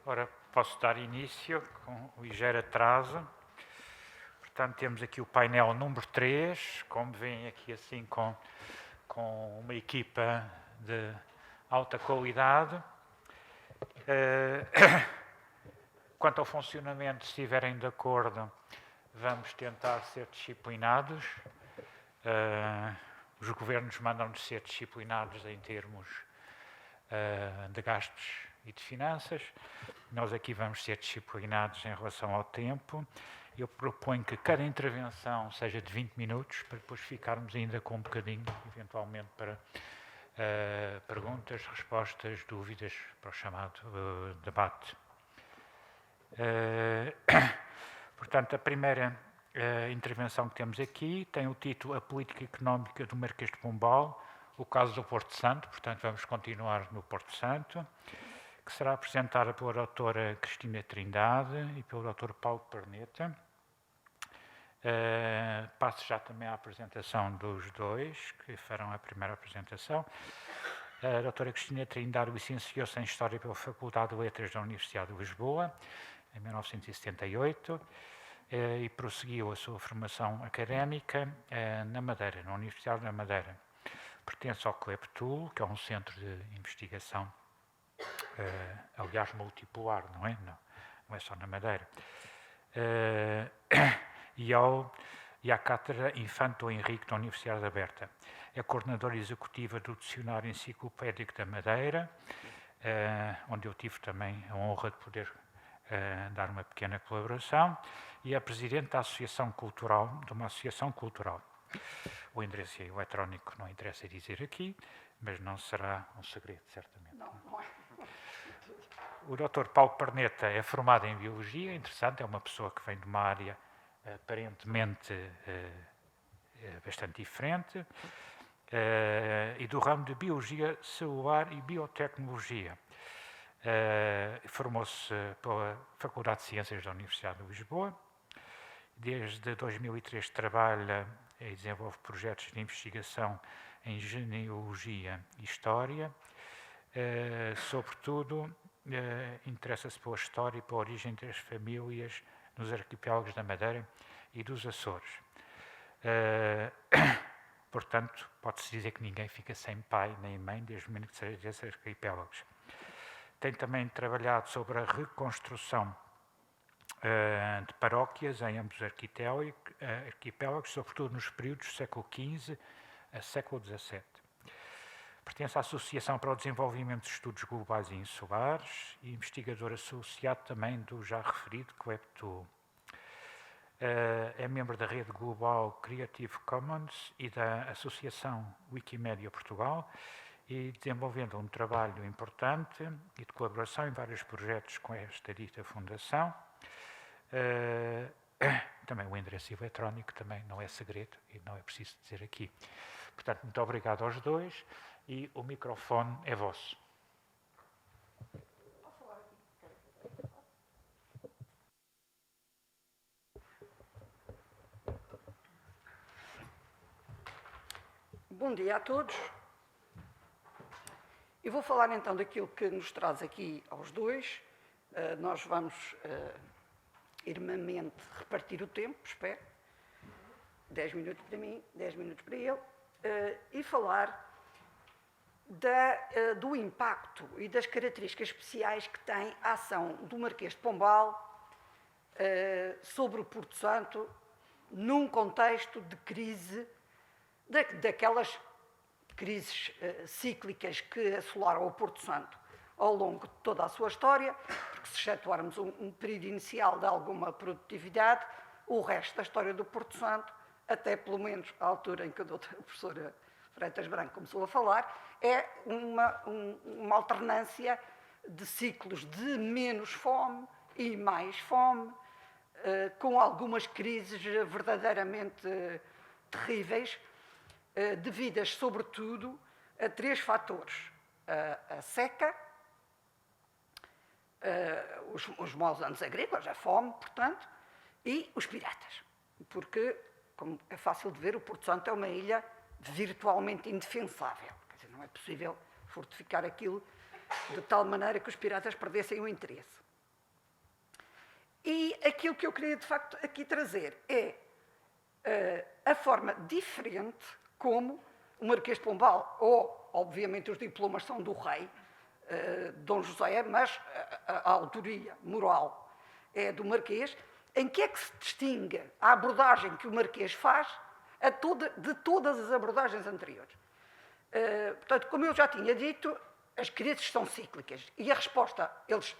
Ora, posso dar início com o ligeiro atraso. Portanto, temos aqui o painel número 3, como veem aqui assim com uma equipa de alta qualidade. Quanto ao funcionamento, se estiverem de acordo, vamos tentar ser disciplinados. Os governos mandam-nos ser disciplinados em termos de gastos e de finanças. Nós aqui vamos ser disciplinados em relação ao tempo. Eu proponho que cada intervenção seja de 20 minutos, para depois ficarmos ainda com um bocadinho, eventualmente, para perguntas, respostas, dúvidas, para o chamado debate. Portanto, a primeira intervenção que temos aqui tem o título A Política Económica do Marquês de Pombal, o caso do Porto Santo. Portanto, vamos continuar no Porto Santo, que será apresentada pela doutora Cristina Trindade e pelo doutor Paulo Perneta. Passo já também à apresentação dos dois, que farão a primeira apresentação. A doutora Cristina Trindade licenciou-se em História pela Faculdade de Letras da Universidade de Lisboa, em 1978, e prosseguiu a sua formação académica na Madeira, na Universidade da Madeira. Pertence ao CLEPTUL, que é um centro de investigação, aliás, multipolar, não é? Não é só na Madeira. E à Cátedra Infanto Henrique da Universidade Aberta. É coordenadora executiva do Dicionário Enciclopédico da Madeira, onde eu tive também a honra de poder dar uma pequena colaboração, e é presidente da Associação Cultural, de uma associação cultural. O endereço eletrónico não interessa dizer aqui, mas não será um segredo, certamente. Não é. O Dr. Paulo Perneta é formado em Biologia, interessante, é uma pessoa que vem de uma área aparentemente bastante diferente, e do ramo de Biologia Celular e Biotecnologia. Formou-se pela Faculdade de Ciências da Universidade de Lisboa. Desde 2003 trabalha e desenvolve projetos de investigação em genealogia e história. Sobretudo, interessa-se pela história e pela origem das famílias nos arquipélagos da Madeira e dos Açores. Portanto, pode-se dizer que ninguém fica sem pai nem mãe, desde o momento que seja desses arquipélagos. Tem também trabalhado sobre a reconstrução de paróquias em ambos os arquipélagos, sobretudo nos períodos do século XV a século XVII. Pertence à Associação para o Desenvolvimento de Estudos Globais e Insulares e investigador associado também do já referido CLEPTUL. É membro da rede global Creative Commons e da Associação Wikimedia Portugal, e desenvolvendo um trabalho importante e de colaboração em vários projetos com esta dita fundação. Também o endereço eletrónico também não é segredo e não é preciso dizer aqui. Portanto, muito obrigado aos dois e o microfone é vosso. Bom dia a todos. Eu vou falar então daquilo que nos traz aqui aos dois. Nós vamos irmamente repartir o tempo, espero. 10 minutos para mim, 10 minutos para ele. E falar do impacto e das características especiais que tem a ação do Marquês de Pombal sobre o Porto Santo num contexto de crise, daquelas crises cíclicas que assolaram o Porto Santo ao longo de toda a sua história, porque se excetuarmos um período inicial de alguma produtividade, o resto da história do Porto Santo, até pelo menos a altura em que a professora Freitas Branco começou a falar, é uma alternância de ciclos de menos fome e mais fome, com algumas crises verdadeiramente terríveis, devidas, sobretudo, a 3 fatores. A seca, os maus anos agrícolas, a fome, portanto, e os piratas. Porque, como é fácil de ver, o Porto Santo é uma ilha virtualmente indefensável. Quer dizer, não é possível fortificar aquilo de tal maneira que os piratas perdessem o interesse. E aquilo que eu queria, de facto, aqui trazer é a forma diferente como o Marquês de Pombal, ou, obviamente, os diplomas são do rei, Dom José, mas a autoria moral é do Marquês. Em que é que se distingue a abordagem que o Marquês faz de todas as abordagens anteriores? Portanto, como eu já tinha dito, as crises são cíclicas e a resposta, eles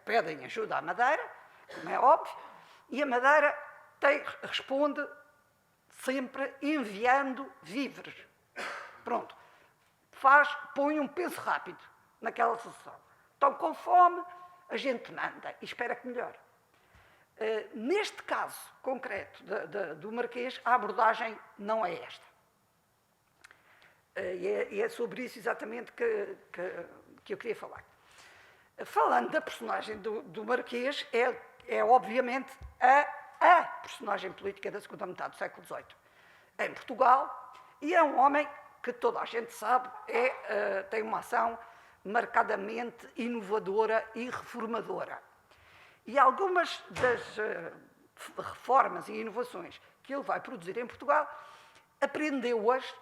pedem ajuda à Madeira, como é óbvio, e a Madeira responde sempre enviando víveres. Pronto. Põe um penso rápido naquela solução. Estão com fome, a gente manda e espera que melhore. Neste caso concreto do Marquês, a abordagem não é esta. E é sobre isso exatamente que eu queria falar. Falando da personagem do Marquês, é obviamente a personagem política da segunda metade do século XVIII em Portugal, e é um homem que toda a gente sabe tem uma ação marcadamente inovadora e reformadora. E algumas das reformas e inovações que ele vai produzir em Portugal, aprendeu-as,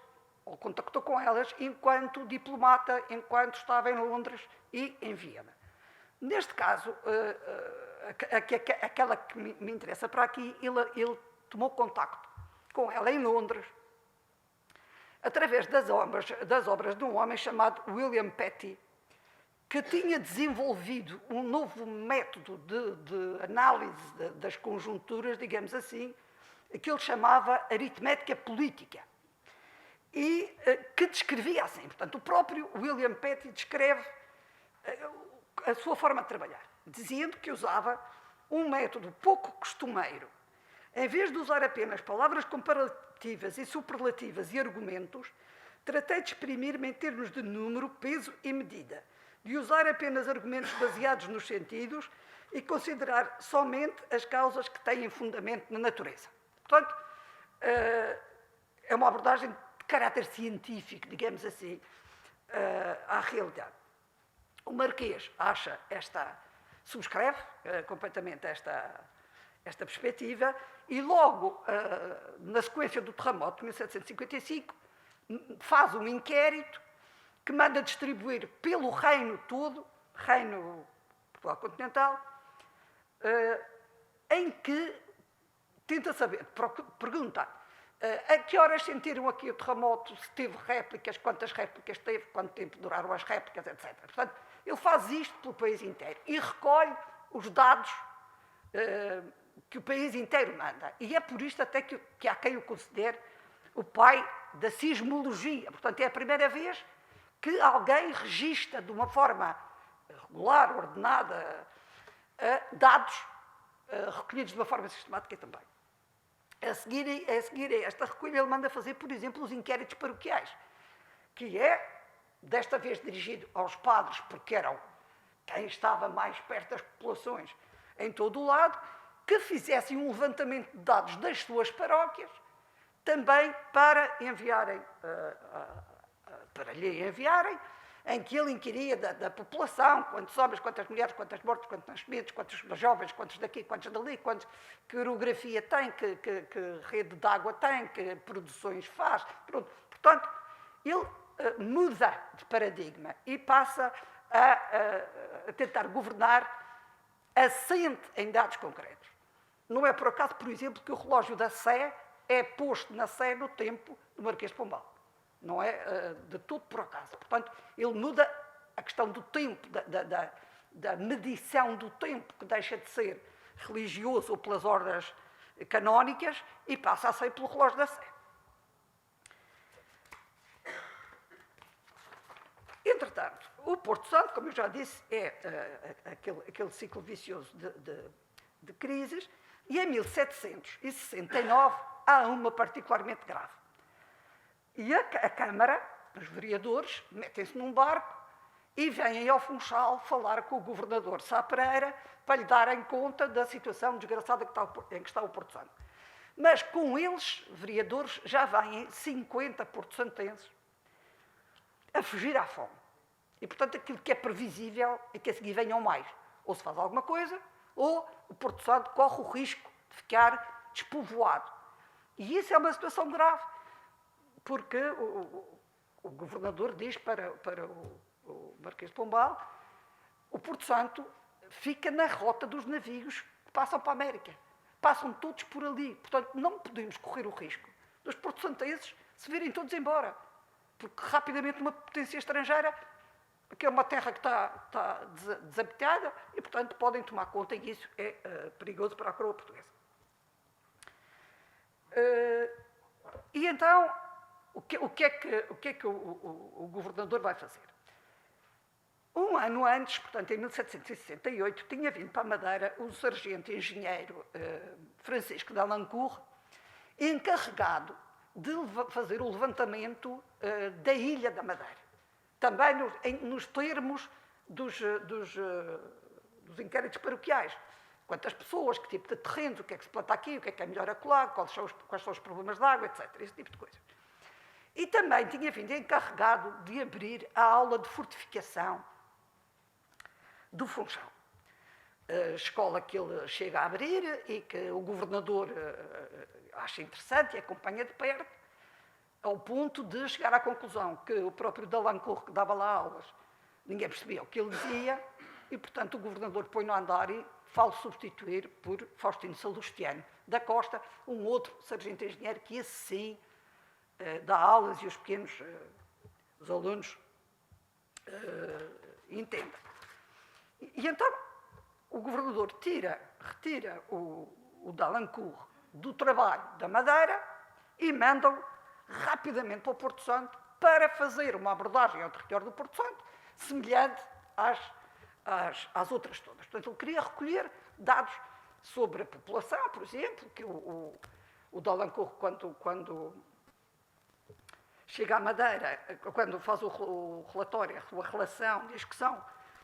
ou contactou com elas, enquanto diplomata, enquanto estava em Londres e em Viena. Neste caso, aquela que me interessa para aqui, ele tomou contacto com ela em Londres, através das obras de um homem chamado William Petty, que tinha desenvolvido um novo método de análise das conjunturas, digamos assim, que ele chamava aritmética política, e que descrevia assim. Portanto, o próprio William Petty descreve a sua forma de trabalhar, dizendo que usava um método pouco costumeiro. Em vez de usar apenas palavras comparativas e superlativas e argumentos, tratei de exprimir-me em termos de número, peso e medida, de usar apenas argumentos baseados nos sentidos e considerar somente as causas que têm fundamento na natureza. Portanto, é uma abordagem de caráter científico, digamos assim, à realidade. O Marquês subscreve completamente esta perspectiva e logo, na sequência do terremoto de 1755, faz um inquérito que manda distribuir pelo reino todo, reino Portugal continental, em que tenta saber, pergunta a que horas sentiram aqui o terremoto, se teve réplicas, quantas réplicas teve, quanto tempo duraram as réplicas, etc. Portanto, ele faz isto pelo país inteiro e recolhe os dados que o país inteiro manda. E é por isto até que há quem o considere o pai da sismologia. Portanto, é a primeira vez que alguém registra de uma forma regular, ordenada, dados recolhidos de uma forma sistemática também. A seguir a esta recolha, ele manda fazer, por exemplo, os inquéritos paroquiais, que é, desta vez, dirigido aos padres, porque eram quem estava mais perto das populações em todo o lado, que fizessem um levantamento de dados das suas paróquias, também para enviarem, para lhe enviarem, em que ele inquiria da população, quantos homens, quantas mulheres, quantas mortes, quantos nascimentos, quantos jovens, quantos daqui, quantos dali, que orografia tem, que rede de água tem, que produções faz. Pronto. Portanto, ele muda de paradigma e passa a tentar governar assente em dados concretos. Não é por acaso, por exemplo, que o relógio da Sé é posto na Sé no tempo do Marquês de Pombal. Não é de todo por acaso. Portanto, ele muda a questão do tempo, da medição do tempo, que deixa de ser religioso ou pelas ordens canónicas e passa a ser pelo relógio da Sé. Entretanto, o Porto Santo, como eu já disse, é aquele ciclo vicioso de crises, e em 1769 há uma particularmente grave. E a Câmara, os vereadores, metem-se num barco e vêm ao Funchal falar com o governador Sá Pereira para lhe darem conta da situação desgraçada em que está o Porto Santo. Mas com eles, vereadores, já vêm 50 porto-santenses a fugir à fome. E, portanto, aquilo que é previsível é que a seguir venham mais. Ou se faz alguma coisa, ou o Porto Santo corre o risco de ficar despovoado. E isso é uma situação grave, porque o governador diz para o Marquês de Pombal, o Porto Santo fica na rota dos navios que passam para a América. Passam todos por ali. Portanto, não podemos correr o risco dos porto-santenses se virem todos embora. Porque rapidamente uma potência estrangeira, que é uma terra que está desabitada, e, portanto, podem tomar conta, e isso é perigoso para a coroa portuguesa. E então, o que é que o governador vai fazer? Um ano antes, portanto, em 1768, tinha vindo para a Madeira o sargento-engenheiro Francisco de Alencourt, encarregado de fazer o levantamento da Ilha da Madeira. Também nos termos dos inquéritos paroquiais. Quantas pessoas, que tipo de terrenos, o que é que se planta aqui, o que é melhor acolá, quais são os problemas de água, etc. Esse tipo de coisas. E também tinha vindo encarregado de abrir a aula de fortificação do Funchal. A escola que ele chega a abrir e que o governador acha interessante e acompanha de perto, ao ponto de chegar à conclusão que o próprio Dalancourt, que dava lá aulas, ninguém percebia o que ele dizia, e, portanto, o governador põe-no a andar e faz substituir por Faustino Salustiano da Costa, um outro sargento-engenheiro que, esse sim, dá aulas e os pequenos os alunos entendem. E então, o governador retira o Dalancourt do trabalho da Madeira e manda-o rapidamente para o Porto Santo para fazer uma abordagem ao território do Porto Santo semelhante às outras todas. Portanto, ele queria recolher dados sobre a população, por exemplo, que o Dalancourt, quando chega à Madeira, quando faz o relatório, a sua relação, diz que são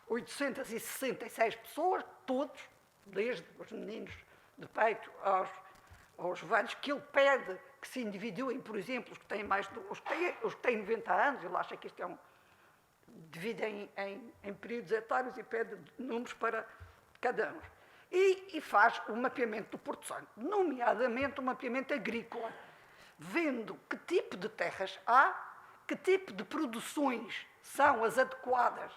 866 pessoas, todos, desde os meninos de peito aos velhos, que ele pede que se individuem, por exemplo, os que têm os que têm 90 anos, ele acha que isto é divide em períodos etários e pede números para cada um. E faz o mapeamento do Porto Santo, nomeadamente o mapeamento agrícola, vendo que tipo de terras há, que tipo de produções são as adequadas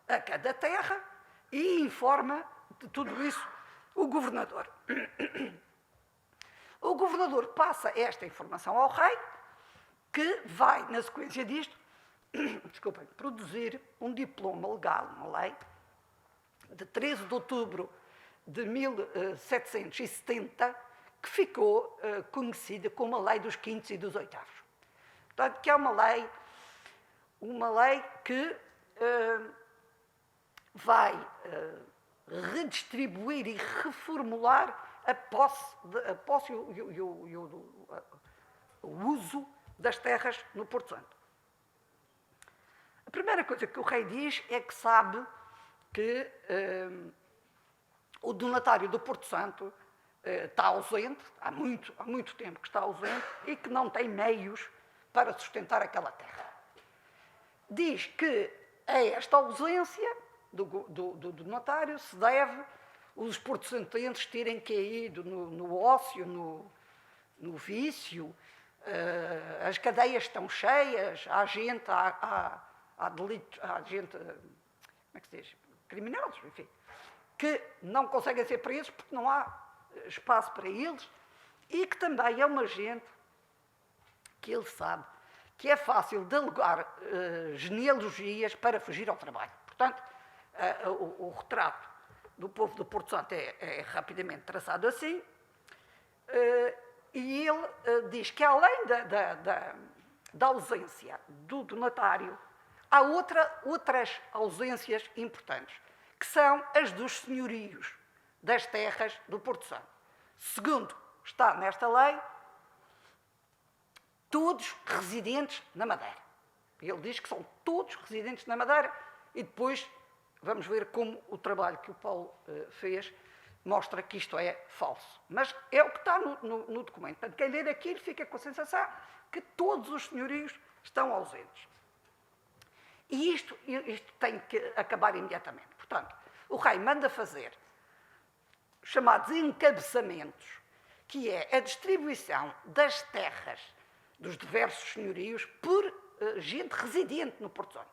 a cada terra, e informa de tudo isso o governador. O governador passa esta informação ao rei, que vai, na sequência disto, produzir um diploma legal, uma lei, de 13 de outubro de 1770, que ficou conhecida como a Lei dos Quintos e dos Oitavos. Portanto, que é uma lei que vai redistribuir e reformular a posse e o uso das terras no Porto Santo. A primeira coisa que o rei diz é que sabe que o donatário do Porto Santo está ausente, há muito tempo que está ausente, e que não tem meios para sustentar aquela terra. Diz que a esta ausência do donatário se deve os porto-santenses terem caído no ócio, no vício, as cadeias estão cheias, há gente, há delitos, há gente, como é que se diz, criminosos, enfim, que não conseguem ser presos porque não há espaço para eles, e que também é uma gente que ele sabe que é fácil de alugar genealogias para fugir ao trabalho. Portanto, o retrato do povo do Porto Santo é rapidamente traçado assim, e ele diz que, além da ausência do donatário, há outras ausências importantes, que são as dos senhorios das terras do Porto Santo. Segundo está nesta lei, todos residentes na Madeira. Ele diz que são todos residentes na Madeira, e depois vamos ver como o trabalho que o Paulo fez mostra que isto é falso. Mas é o que está no documento. Portanto, quem ler aquilo fica com a sensação que todos os senhorios estão ausentes. E isto tem que acabar imediatamente. Portanto, o rei manda fazer chamados encabeçamentos, que é a distribuição das terras dos diversos senhorios por gente residente no Porto Santo.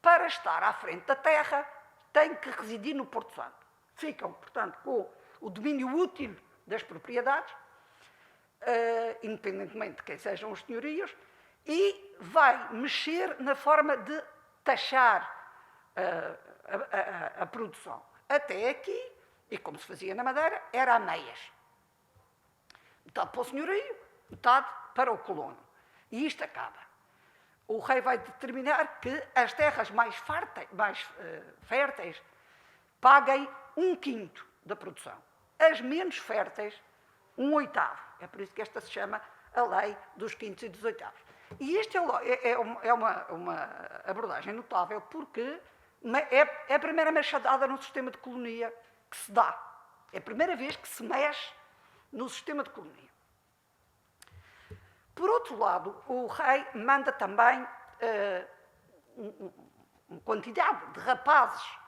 Para estar à frente da terra, tem que residir no Porto Santo. Ficam, portanto, com o domínio útil das propriedades, independentemente de quem sejam os senhorios, e vai mexer na forma de taxar a produção. Até aqui, e como se fazia na Madeira, era a meias. Metade para o senhorio, metade para o colono. E isto acaba. O rei vai determinar que as terras mais férteis paguem 1/5 da produção. As menos férteis, 1/8. É por isso que esta se chama a lei dos quintos e dos oitavos. E isto é uma abordagem notável porque é a primeira machadada no sistema de colonia que se dá. É a primeira vez que se mexe no sistema de colonia. Por outro lado, o rei manda também uma quantidade de rapazes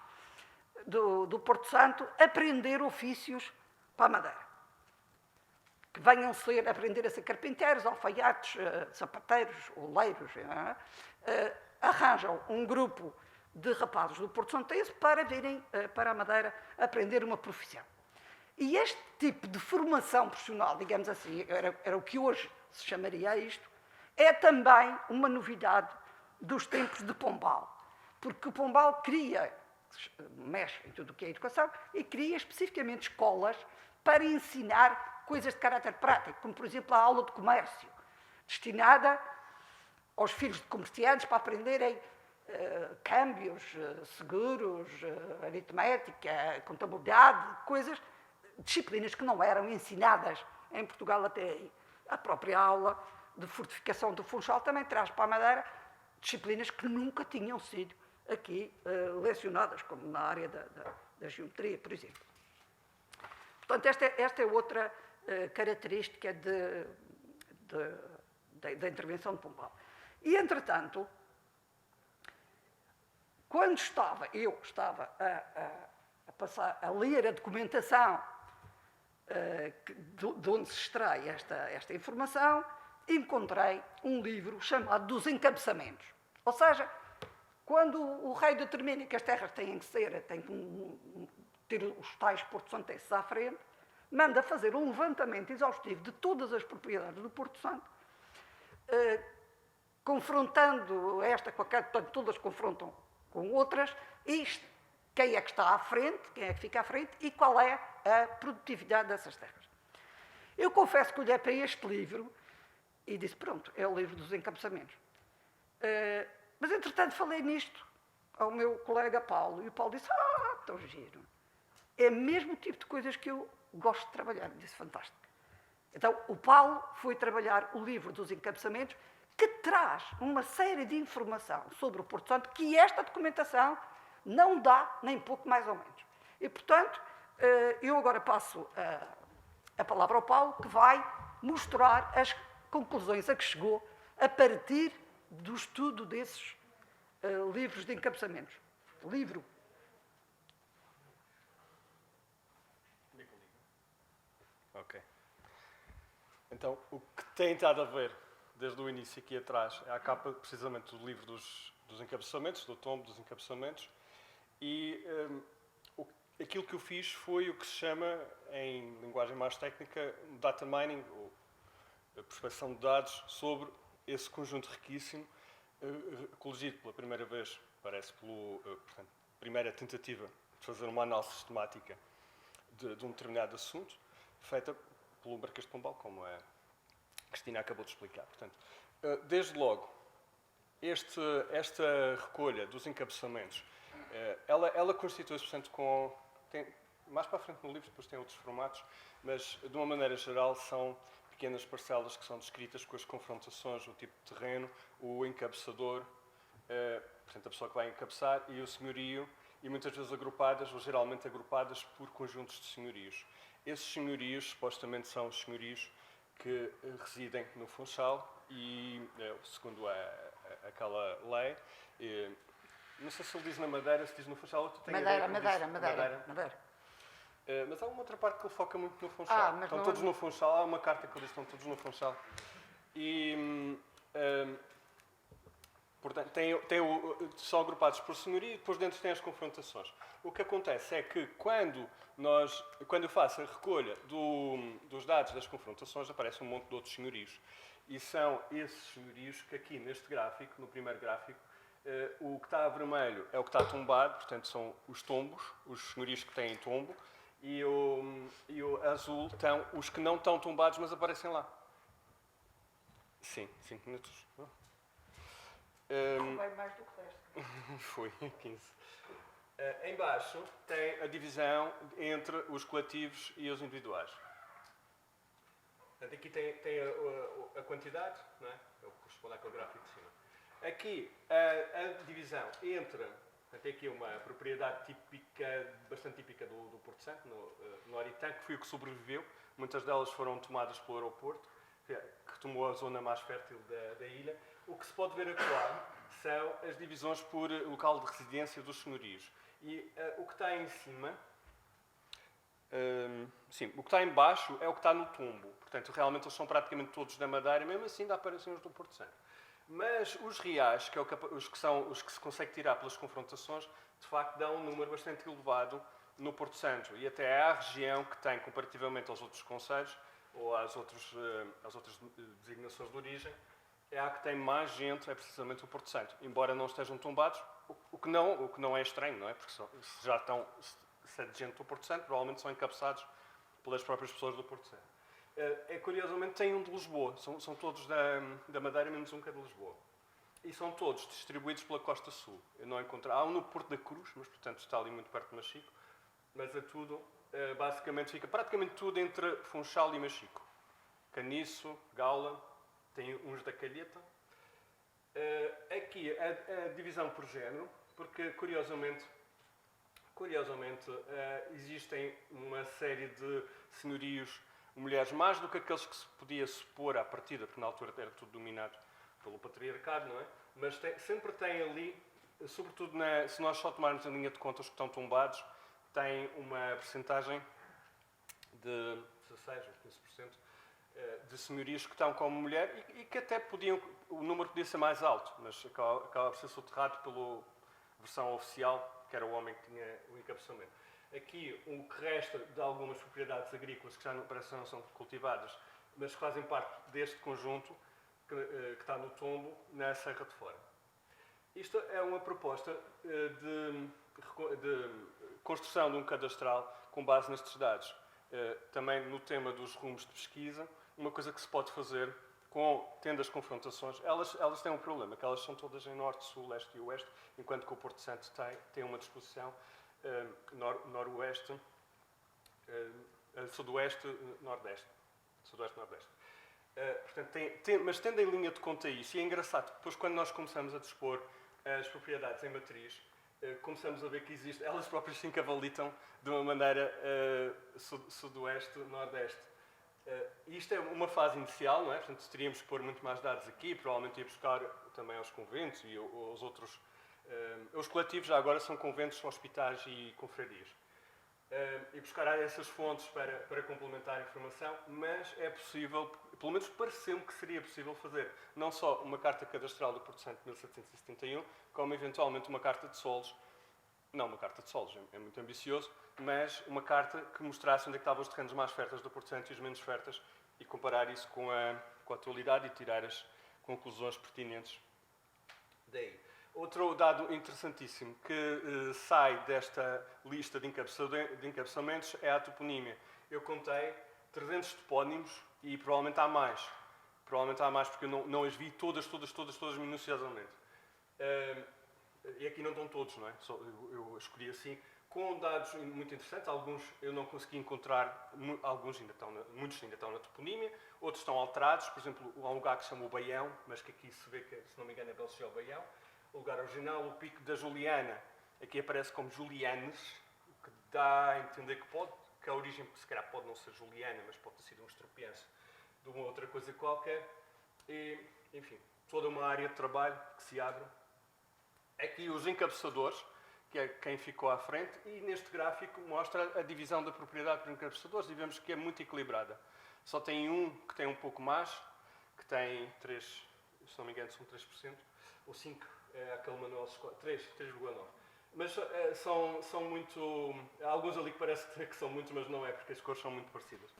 do Porto Santo aprender ofícios para a Madeira. Que venham aprender a ser carpinteiros, alfaiates, sapateiros, oleiros. Arranjam um grupo de rapazes do Porto Santense para virem para a Madeira aprender uma profissão. E este tipo de formação profissional, digamos assim, era o que hoje se chamaria isto, é também uma novidade dos tempos de Pombal. Porque o Pombal mexe em tudo o que é educação, e cria especificamente escolas para ensinar coisas de caráter prático, como, por exemplo, a aula de comércio, destinada aos filhos de comerciantes para aprenderem câmbios, seguros, aritmética, contabilidade, disciplinas que não eram ensinadas em Portugal até aí. A própria aula de fortificação do Funchal também traz para a Madeira disciplinas que nunca tinham sido aqui lecionadas, como na área da geometria, por exemplo. Portanto, esta é outra característica da intervenção de Pombal. E, entretanto, quando eu estava a ler a documentação de onde se extrai esta informação, encontrei um livro chamado Dos Encabeçamentos. Ou seja, quando o rei determina que as terras têm que ter os tais Porto Santenses à frente, manda fazer um levantamento exaustivo de todas as propriedades do Porto Santo, confrontando esta com aquela, portanto, todas confrontam com outras, e quem é que está à frente, quem é que fica à frente e qual é a produtividade dessas terras. Eu confesso que olhei para este livro e disse, pronto, é o livro dos encabeçamentos. Mas, entretanto, falei nisto ao meu colega Paulo, e o Paulo disse, tão giro. É o mesmo tipo de coisas que eu gosto de trabalhar. Eu disse, fantástico. Então, o Paulo foi trabalhar o livro dos encabeçamentos, que traz uma série de informação sobre o Porto Santo que esta documentação não dá, nem pouco mais ou menos. E, portanto, eu agora passo a palavra ao Paulo, que vai mostrar as conclusões a que chegou a partir do estudo desses livros de encabeçamentos. Livro. Ok. Então, o que tem estado a ver desde o início aqui atrás é a capa precisamente do livro dos encabeçamentos, do tombo dos encabeçamentos, e aquilo que eu fiz foi o que se chama, em linguagem mais técnica, data mining, ou a prospecção de dados sobre esse conjunto riquíssimo, coligido pela primeira vez, parece, portanto, primeira tentativa de fazer uma análise sistemática de um determinado assunto, feita pelo Marquês de Pombal, como a Cristina acabou de explicar. Portanto, desde logo, esta recolha dos encabeçamentos, ela constitui-se, portanto, mais para a frente no livro, depois tem outros formatos, mas, de uma maneira geral, são pequenas parcelas que são descritas com as confrontações, o tipo de terreno, o encabeçador, portanto, a pessoa que vai encabeçar, e o senhorio, e muitas vezes agrupadas, ou geralmente agrupadas, por conjuntos de senhorios. Esses senhorios, supostamente, são os senhorios que residem no Funchal e, segundo aquela lei, não sei se ele diz na Madeira, se diz no Funchal, Madeira. Mas há uma outra parte que ele foca muito no Funchal. mas Estão não- todos no Funchal. Há uma carta que ele diz que estão todos no Funchal. E, portanto, são agrupados por senhoria e depois dentro tem as confrontações. O que acontece é que quando eu faço a recolha dos dados das confrontações, aparece um monte de outros senhorios. E são esses senhorios que aqui neste gráfico, no primeiro gráfico, o que está a vermelho é o que está tombado, portanto são os tombos, os senhorios que têm tombo, e o azul estão os que não estão tombados, mas aparecem lá. Sim, 5 minutos. Vai mais do que o resto. Foi, 15. Em baixo tem a divisão entre os coletivos e os individuais. Portanto, aqui tem a quantidade, não é? É o que corresponde àquele gráfico de cima. Aqui, a divisão entre... Tem aqui uma propriedade típica, bastante típica do Porto Santo, no Oritã, que foi o que sobreviveu. Muitas delas foram tomadas pelo aeroporto, que tomou a zona mais fértil da ilha. O que se pode ver acolá são as divisões por local de residência dos senhorios. E o que está em cima... sim, o que está em baixo é o que está no tombo. Portanto, realmente eles são praticamente todos da Madeira, mesmo assim dá para ser os do Porto Santo. Mas os reais, que são os que se consegue tirar pelas confrontações, de facto dão um número bastante elevado no Porto Santo. E até há a região que tem, comparativamente aos outros concelhos, ou às outras designações de origem, é a que tem mais gente, é precisamente o Porto Santo. Embora não estejam tombados, o que não é estranho, não é? Porque se já estão... Se é de gente do Porto Santo, provavelmente são encabeçados pelas próprias pessoas do Porto Santo. Curiosamente, tem um de Lisboa. São todos da Madeira, menos um que é de Lisboa. E são todos distribuídos pela Costa Sul. Eu não encontrei... Há um no Porto da Cruz, mas, portanto, está ali muito perto de Machico. Mas é tudo, basicamente, fica praticamente tudo entre Funchal e Machico. Caniço, Gaula, tem uns da Calheta. Aqui, a divisão por género, porque, curiosamente, existem uma série de senhorios, mulheres, mais do que aqueles que se podia supor à partida, porque na altura era tudo dominado pelo patriarcado, não é? Mas sempre tem ali, sobretudo se nós só tomarmos a linha de conta os que estão tombados, tem uma percentagem de 16% ou 15% de senhorios que estão como mulher e que até o número podia ser mais alto, mas acaba por ser soterrado pela versão oficial, que era o homem que tinha o encabeçamento. Aqui, o que resta de algumas propriedades agrícolas que já não são cultivadas, mas que fazem parte deste conjunto que está no tombo, na Serra de Fora. Isto é uma proposta de construção de um cadastral com base nestes dados. Também no tema dos rumos de pesquisa, uma coisa que se pode fazer tendo as confrontações, elas têm um problema, que elas são todas em norte, sul, leste e oeste, enquanto que o Porto Santo tem uma disposição noroeste, sudoeste, nordeste. Sudoeste, nordeste. Portanto, mas tendo em linha de conta isso, e é engraçado, depois quando nós começamos a dispor as propriedades em matriz, começamos a ver que elas próprias se encavalitam de uma maneira sudoeste, nordeste. Isto é uma fase inicial, não é? Portanto, teríamos que pôr muito mais dados aqui, provavelmente ia buscar também aos conventos e aos outros. Os coletivos já agora são conventos, hospitais e confrarias. E buscar essas fontes para complementar a informação, mas é possível, pelo menos pareceu-me que seria possível fazer não só uma carta cadastral do Porto Santo de 1771, como eventualmente uma carta de solos. Não uma carta de solos, é muito ambicioso, mas uma carta que mostrasse onde é que estavam os terrenos mais férteis do Porto Santo e os menos férteis e comparar isso com a atualidade e tirar as conclusões pertinentes daí. Outro dado interessantíssimo que sai desta lista de encabeçamentos é a toponímia. Eu contei 300 topónimos e provavelmente há mais. Provavelmente há mais porque eu não as vi todas minuciosamente. E aqui não estão todos, não é? Eu escolhi assim, com dados muito interessantes. Alguns eu não consegui encontrar, muitos ainda estão na toponímia, outros estão alterados. Por exemplo, há um lugar que se chama o Baião, mas que aqui se vê que, se não me engano, é Belchel Baião. O lugar original, o Pico da Juliana, aqui aparece como Julianes, o que dá a entender que a origem, se calhar, pode não ser Juliana, mas pode ter sido um estropianço de uma outra coisa qualquer. E, enfim, toda uma área de trabalho que se abre. Aqui os encabeçadores, que é quem ficou à frente, e neste gráfico mostra a divisão da propriedade por encabçadores e vemos que é muito equilibrada. Só tem um que tem um pouco mais, que tem 3, se não me engano são 3%, ou 5%, é aquele manual 3,9%. Mas são muito... Há alguns ali que parece que são muitos, mas não é, porque as cores são muito parecidas.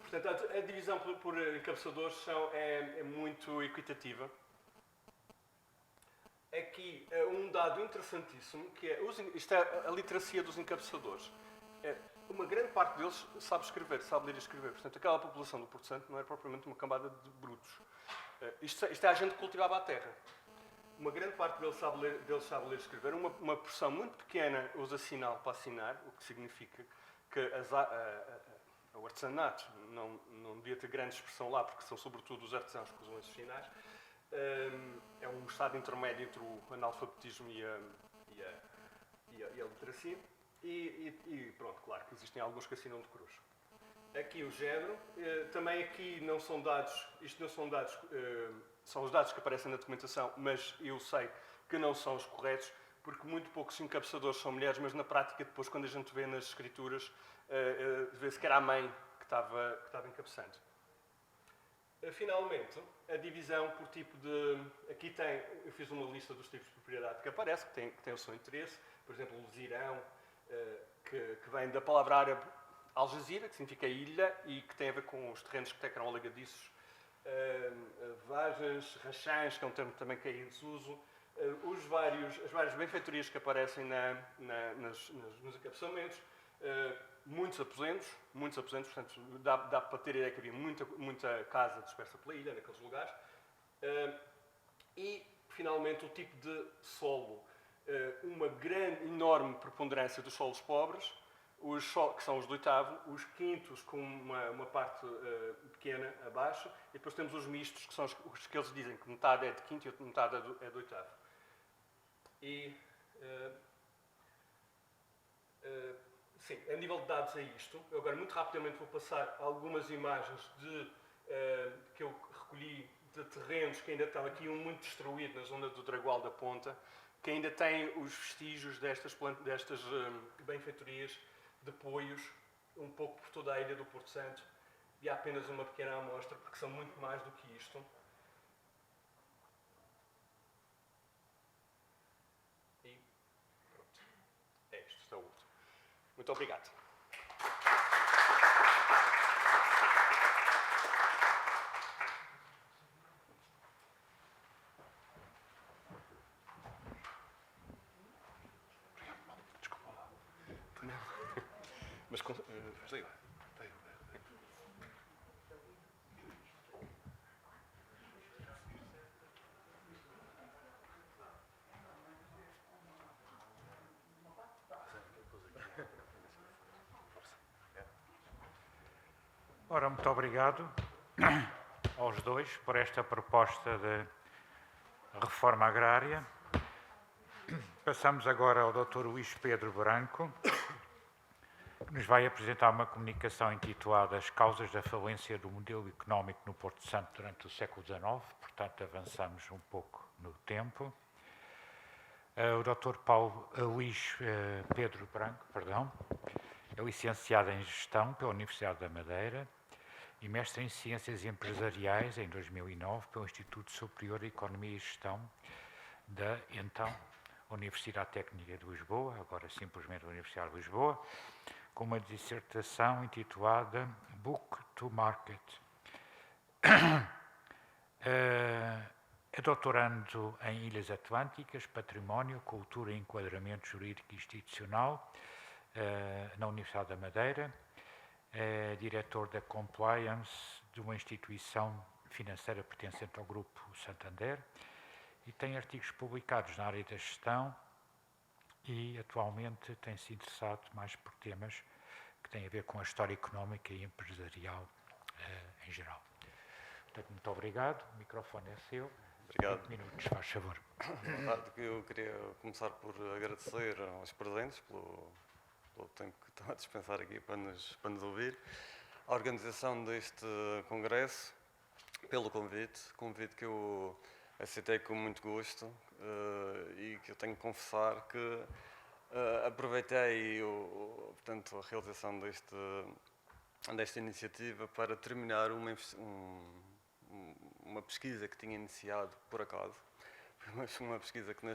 Portanto, a divisão por encabçadores é muito equitativa. Aqui um dado interessantíssimo, que é isto é a literacia dos encabçadores. Uma grande parte deles sabe escrever, sabe ler e escrever. Portanto, aquela população do Porto Santo não é propriamente uma cambada de brutos. Isto é a gente que cultivava a terra. Uma grande parte deles sabe ler e escrever. Uma porção muito pequena usa sinal para assinar, o que significa que o artesanato não devia ter grande expressão lá, porque são sobretudo os artesãos que usam esses sinais. É um estado intermédio entre o analfabetismo e a literacia. E pronto, claro que existem alguns que assinam de cruz. Aqui o género. Também aqui não são dados, isto não são dados, são os dados que aparecem na documentação, mas eu sei que não são os corretos, porque muito poucos encabçadores são mulheres, mas na prática depois quando a gente vê nas escrituras, vê-se que era a mãe que estava encabeçando. Finalmente, a divisão por tipo de... Aqui eu fiz uma lista dos tipos de propriedade que aparece, que tem o seu interesse. Por exemplo, o zirão, que vem da palavra árabe Al Jazeera, que significa ilha, e que tem a ver com os terrenos que tecram alagadiços. Vagens, rachãs, que é um termo também que é em desuso. As várias benfeitorias que aparecem nos encabeçamentos. Muitos aposentos, portanto, dá para ter a ideia que havia muita casa dispersa pela ilha, naqueles lugares. E, finalmente, o tipo de solo. Uma enorme preponderância dos solos pobres, que são os de oitavo, os quintos com uma parte pequena abaixo, e depois temos os mistos, que são os que eles dizem que metade é de quinto e outra metade é de oitavo. Sim, a nível de dados é isto. Eu agora, muito rapidamente, vou passar algumas imagens que eu recolhi de terrenos que ainda estão aqui, muito destruído na zona do Dragual da Ponta, que ainda tem os vestígios destas benfeitorias de poios, um pouco por toda a ilha do Porto Santo, e há apenas uma pequena amostra, porque são muito mais do que isto. E pronto, é isto, está o último. Muito obrigado. Desculpa lá. Mas desliga. Ora, muito obrigado aos dois por esta proposta de reforma agrária. Passamos agora ao Dr. Luís Pedro Branco, que nos vai apresentar uma comunicação intitulada As causas da falência do modelo económico no Porto Santo durante o século XIX, portanto avançamos um pouco no tempo. O Dr. Luís Pedro Branco, é licenciado em Gestão pela Universidade da Madeira e mestre em Ciências Empresariais em 2009 pelo Instituto Superior de Economia e Gestão da, então, Universidade Técnica de Lisboa, agora simplesmente Universidade de Lisboa, com uma dissertação intitulada Book to Market. É doutorando em Ilhas Atlânticas, Património, Cultura e Enquadramento Jurídico e Institucional na Universidade da Madeira. É diretor da Compliance de uma instituição financeira pertencente ao Grupo Santander e tem artigos publicados na área da gestão e atualmente tem-se interessado mais por temas que têm a ver com a história económica e empresarial em geral. Portanto, muito obrigado. O microfone é seu. Obrigado. 20 minutos, faz favor. Eu queria começar por agradecer aos presentes pelo tempo que estão a dispensar aqui para nos ouvir, a organização deste congresso, pelo convite que eu aceitei com muito gosto e que eu tenho que confessar que aproveitei portanto, a realização desta iniciativa para terminar uma pesquisa que tinha iniciado por acaso. Foi uma pesquisa que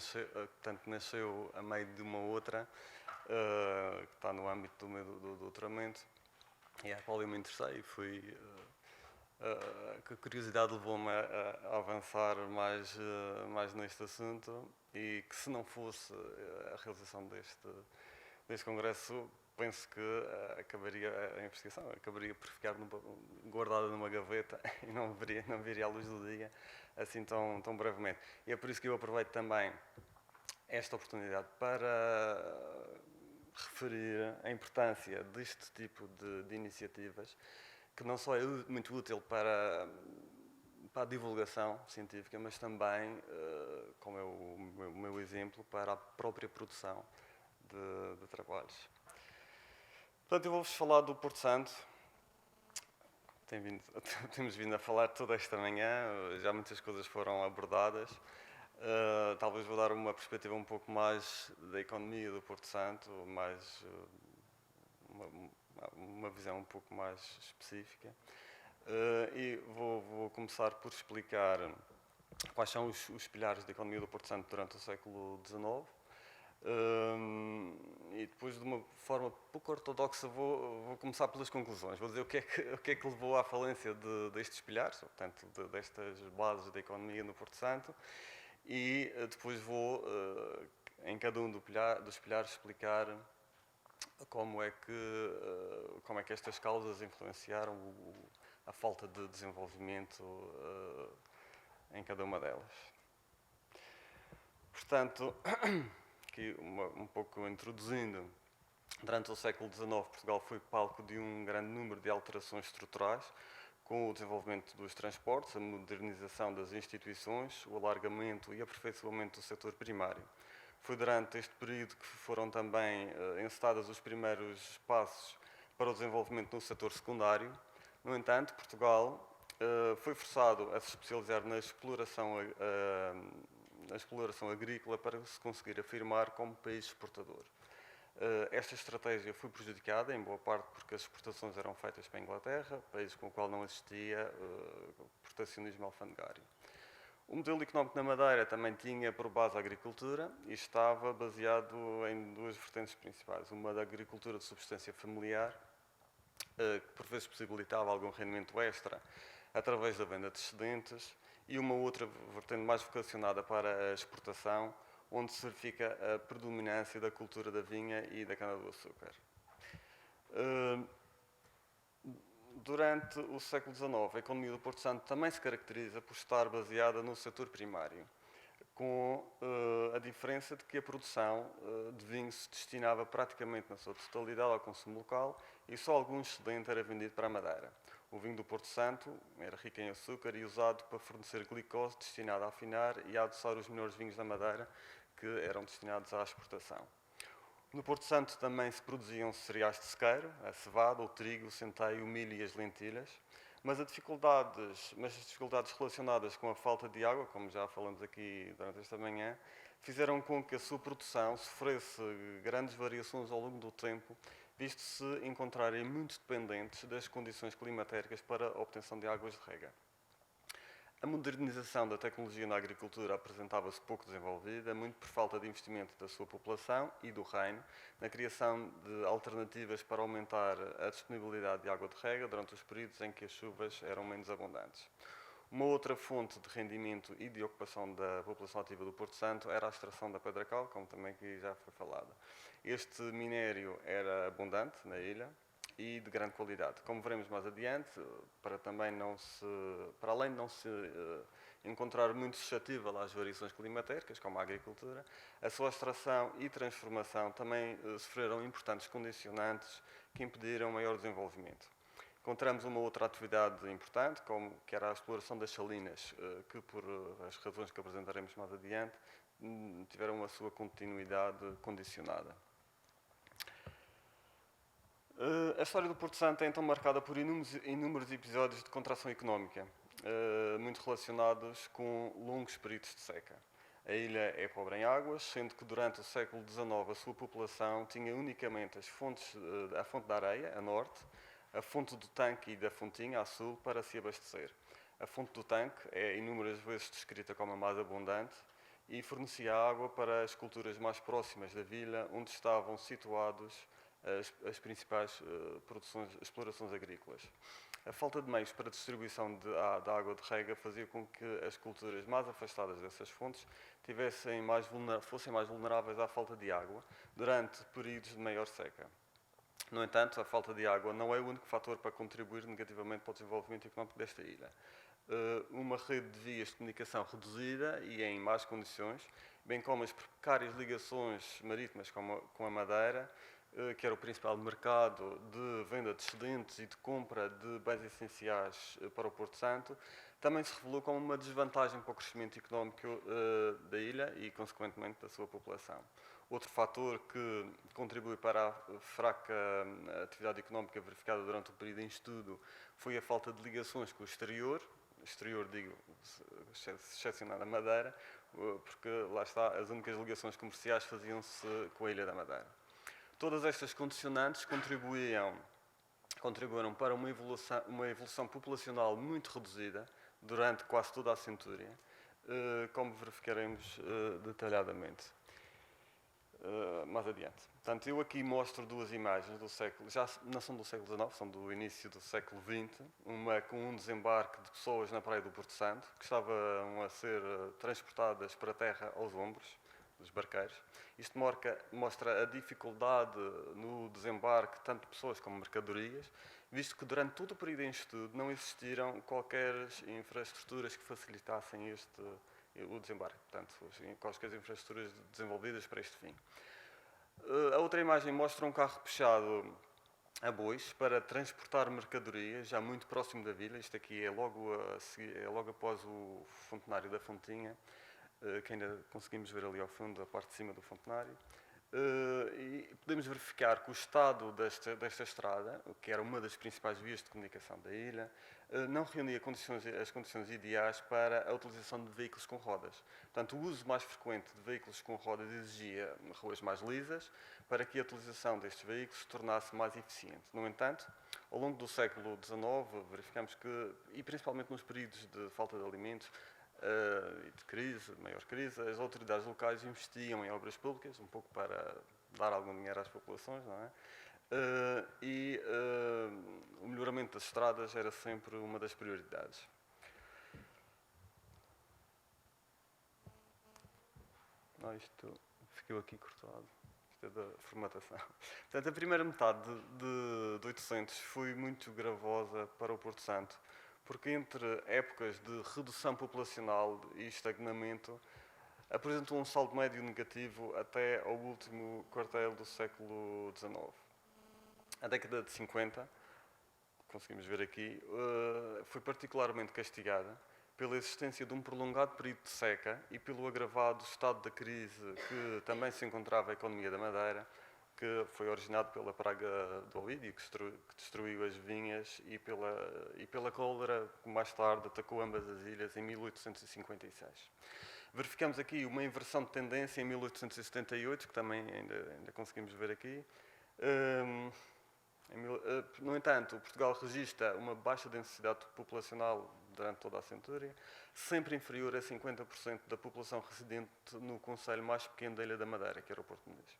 nasceu a meio de uma outra, que está no âmbito do meu doutoramento, e à qual eu me interessei e fui... que a curiosidade levou-me a avançar mais neste assunto e que se não fosse a realização deste congresso, penso que a investigação acabaria por ficar guardada numa gaveta e não viria à luz do dia assim tão brevemente. E é por isso que eu aproveito também esta oportunidade para referir a importância deste tipo de iniciativas, que não só é muito útil para a divulgação científica, mas também, como é o meu exemplo, para a própria produção de trabalhos. Portanto, eu vou-vos falar do Porto Santo. Temos vindo a falar toda esta manhã, já muitas coisas foram abordadas. Talvez vou dar uma perspectiva um pouco mais da economia do Porto Santo, uma visão um pouco mais específica. E vou começar por explicar quais são os pilares da economia do Porto Santo durante o século XIX. E depois, de uma forma pouco ortodoxa, vou começar pelas conclusões. Vou dizer o que é que levou à falência destes pilares, portanto, destas bases da economia no Porto Santo, e depois vou, em cada um dos pilares, explicar como é que estas causas influenciaram a falta de desenvolvimento em cada uma delas. Portanto, aqui um pouco introduzindo, durante o século XIX, Portugal foi palco de um grande número de alterações estruturais, com o desenvolvimento dos transportes, a modernização das instituições, o alargamento e aperfeiçoamento do setor primário. Foi durante este período que foram também encetados os primeiros passos para o desenvolvimento no setor secundário. No entanto, Portugal foi forçado a se especializar na exploração agrícola para se conseguir afirmar como país exportador. Esta estratégia foi prejudicada, em boa parte, porque as exportações eram feitas para a Inglaterra, país com o qual não existia protecionismo alfandegário. O modelo económico na Madeira também tinha por base a agricultura e estava baseado em duas vertentes principais. Uma da agricultura de subsistência familiar, que por vezes possibilitava algum rendimento extra através da venda de excedentes, e uma outra vertente mais vocacionada para a exportação, onde se verifica a predominância da cultura da vinha e da cana-do-açúcar. Durante o século XIX, a economia do Porto Santo também se caracteriza por estar baseada no setor primário, com a diferença de que a produção de vinho se destinava praticamente na sua totalidade ao consumo local e só algum excedente era vendido para a Madeira. O vinho do Porto Santo era rico em açúcar e usado para fornecer glicose destinada a afinar e a adoçar os melhores vinhos da Madeira, que eram destinados à exportação. No Porto Santo também se produziam cereais de sequeiro, a cevada, o trigo, o centeio, o milho e as lentilhas, mas as dificuldades relacionadas com a falta de água, como já falamos aqui durante esta manhã, fizeram com que a sua produção sofresse grandes variações ao longo do tempo, visto-se encontrarem muito dependentes das condições climatéricas para a obtenção de águas de rega. A modernização da tecnologia na agricultura apresentava-se pouco desenvolvida, muito por falta de investimento da sua população e do reino, na criação de alternativas para aumentar a disponibilidade de água de rega durante os períodos em que as chuvas eram menos abundantes. Uma outra fonte de rendimento e de ocupação da população ativa do Porto Santo era a extração da pedra-cal, como também aqui já foi falado. Este minério era abundante na ilha e de grande qualidade. Como veremos mais adiante, para além de não se encontrar muito suscetível às variações climatéricas, como a agricultura, a sua extração e transformação também sofreram importantes condicionantes que impediram maior desenvolvimento. Encontramos uma outra atividade importante, que era a exploração das salinas, que, por as razões que apresentaremos mais adiante, tiveram a sua continuidade condicionada. A história do Porto Santo é então marcada por inúmeros episódios de contração económica. muito relacionados com longos períodos de seca. A ilha é pobre em águas, sendo que durante o século XIX a sua população tinha unicamente a fonte da areia, a norte, a fonte do tanque e da fontinha, a sul, para se abastecer. A fonte do tanque é inúmeras vezes descrita como a mais abundante e fornecia água para as culturas mais próximas da vila, onde estavam situados as principais explorações agrícolas. A falta de meios para a distribuição da água de rega fazia com que as culturas mais afastadas dessas fontes fossem mais vulneráveis à falta de água durante períodos de maior seca. No entanto, a falta de água não é o único fator para contribuir negativamente para o desenvolvimento económico desta ilha. Uma rede de vias de comunicação reduzida e em más condições, bem como as precárias ligações marítimas com a Madeira, que era o principal mercado de venda de excedentes e de compra de bens essenciais para o Porto Santo, também se revelou como uma desvantagem para o crescimento económico da ilha e, consequentemente, da sua população. Outro fator que contribui para a fraca atividade económica verificada durante o período em estudo foi a falta de ligações com o exterior, digo, excepcionando a Madeira, porque lá está, as únicas ligações comerciais faziam-se com a Ilha da Madeira. Todas estas condicionantes contribuíram para uma evolução populacional muito reduzida durante quase toda a centúria, como verificaremos detalhadamente mais adiante. Portanto, eu aqui mostro duas imagens do século, já não são do século XIX, são do início do século XX, uma com um desembarque de pessoas na praia do Porto Santo, que estavam a ser transportadas para a terra aos ombros dos barqueiros. Isto mostra a dificuldade no desembarque tanto de pessoas como mercadorias, visto que durante todo o período em estudo não existiram qualquer infraestruturas que facilitassem o desembarque, portanto, quaisquer infraestruturas desenvolvidas para este fim. A outra imagem mostra um carro puxado a bois para transportar mercadorias, já muito próximo da vila. Isto aqui é logo após o fontenário da Fontinha, que ainda conseguimos ver ali ao fundo, a parte de cima do fontenário. E podemos verificar que o estado desta estrada, que era uma das principais vias de comunicação da ilha, não reunia as condições ideais para a utilização de veículos com rodas. Portanto, o uso mais frequente de veículos com rodas exigia ruas mais lisas para que a utilização destes veículos se tornasse mais eficiente. No entanto, ao longo do século XIX, verificamos que, e principalmente nos períodos de falta de alimentos, e de maior crise, as autoridades locais investiam em obras públicas, um pouco para dar algum dinheiro às populações, não é? O melhoramento das estradas era sempre uma das prioridades. Não, isto ficou aqui cortado. Isto é da formatação. Portanto, a primeira metade de 800 foi muito gravosa para o Porto Santo, porque entre épocas de redução populacional e estagnamento, apresentou um saldo médio negativo até ao último quartil do século XIX. A década de 50, conseguimos ver aqui, foi particularmente castigada pela existência de um prolongado período de seca e pelo agravado estado da crise que também se encontrava a economia da Madeira, que foi originado pela praga do Ovídio, que destruiu as vinhas, e pela cólera, que mais tarde atacou ambas as ilhas em 1856. Verificamos aqui uma inversão de tendência em 1878, que também ainda conseguimos ver aqui. No entanto, Portugal registra uma baixa densidade populacional durante toda a centúria, sempre inferior a 50% da população residente no concelho mais pequeno da Ilha da Madeira, que era o Porto Muniz.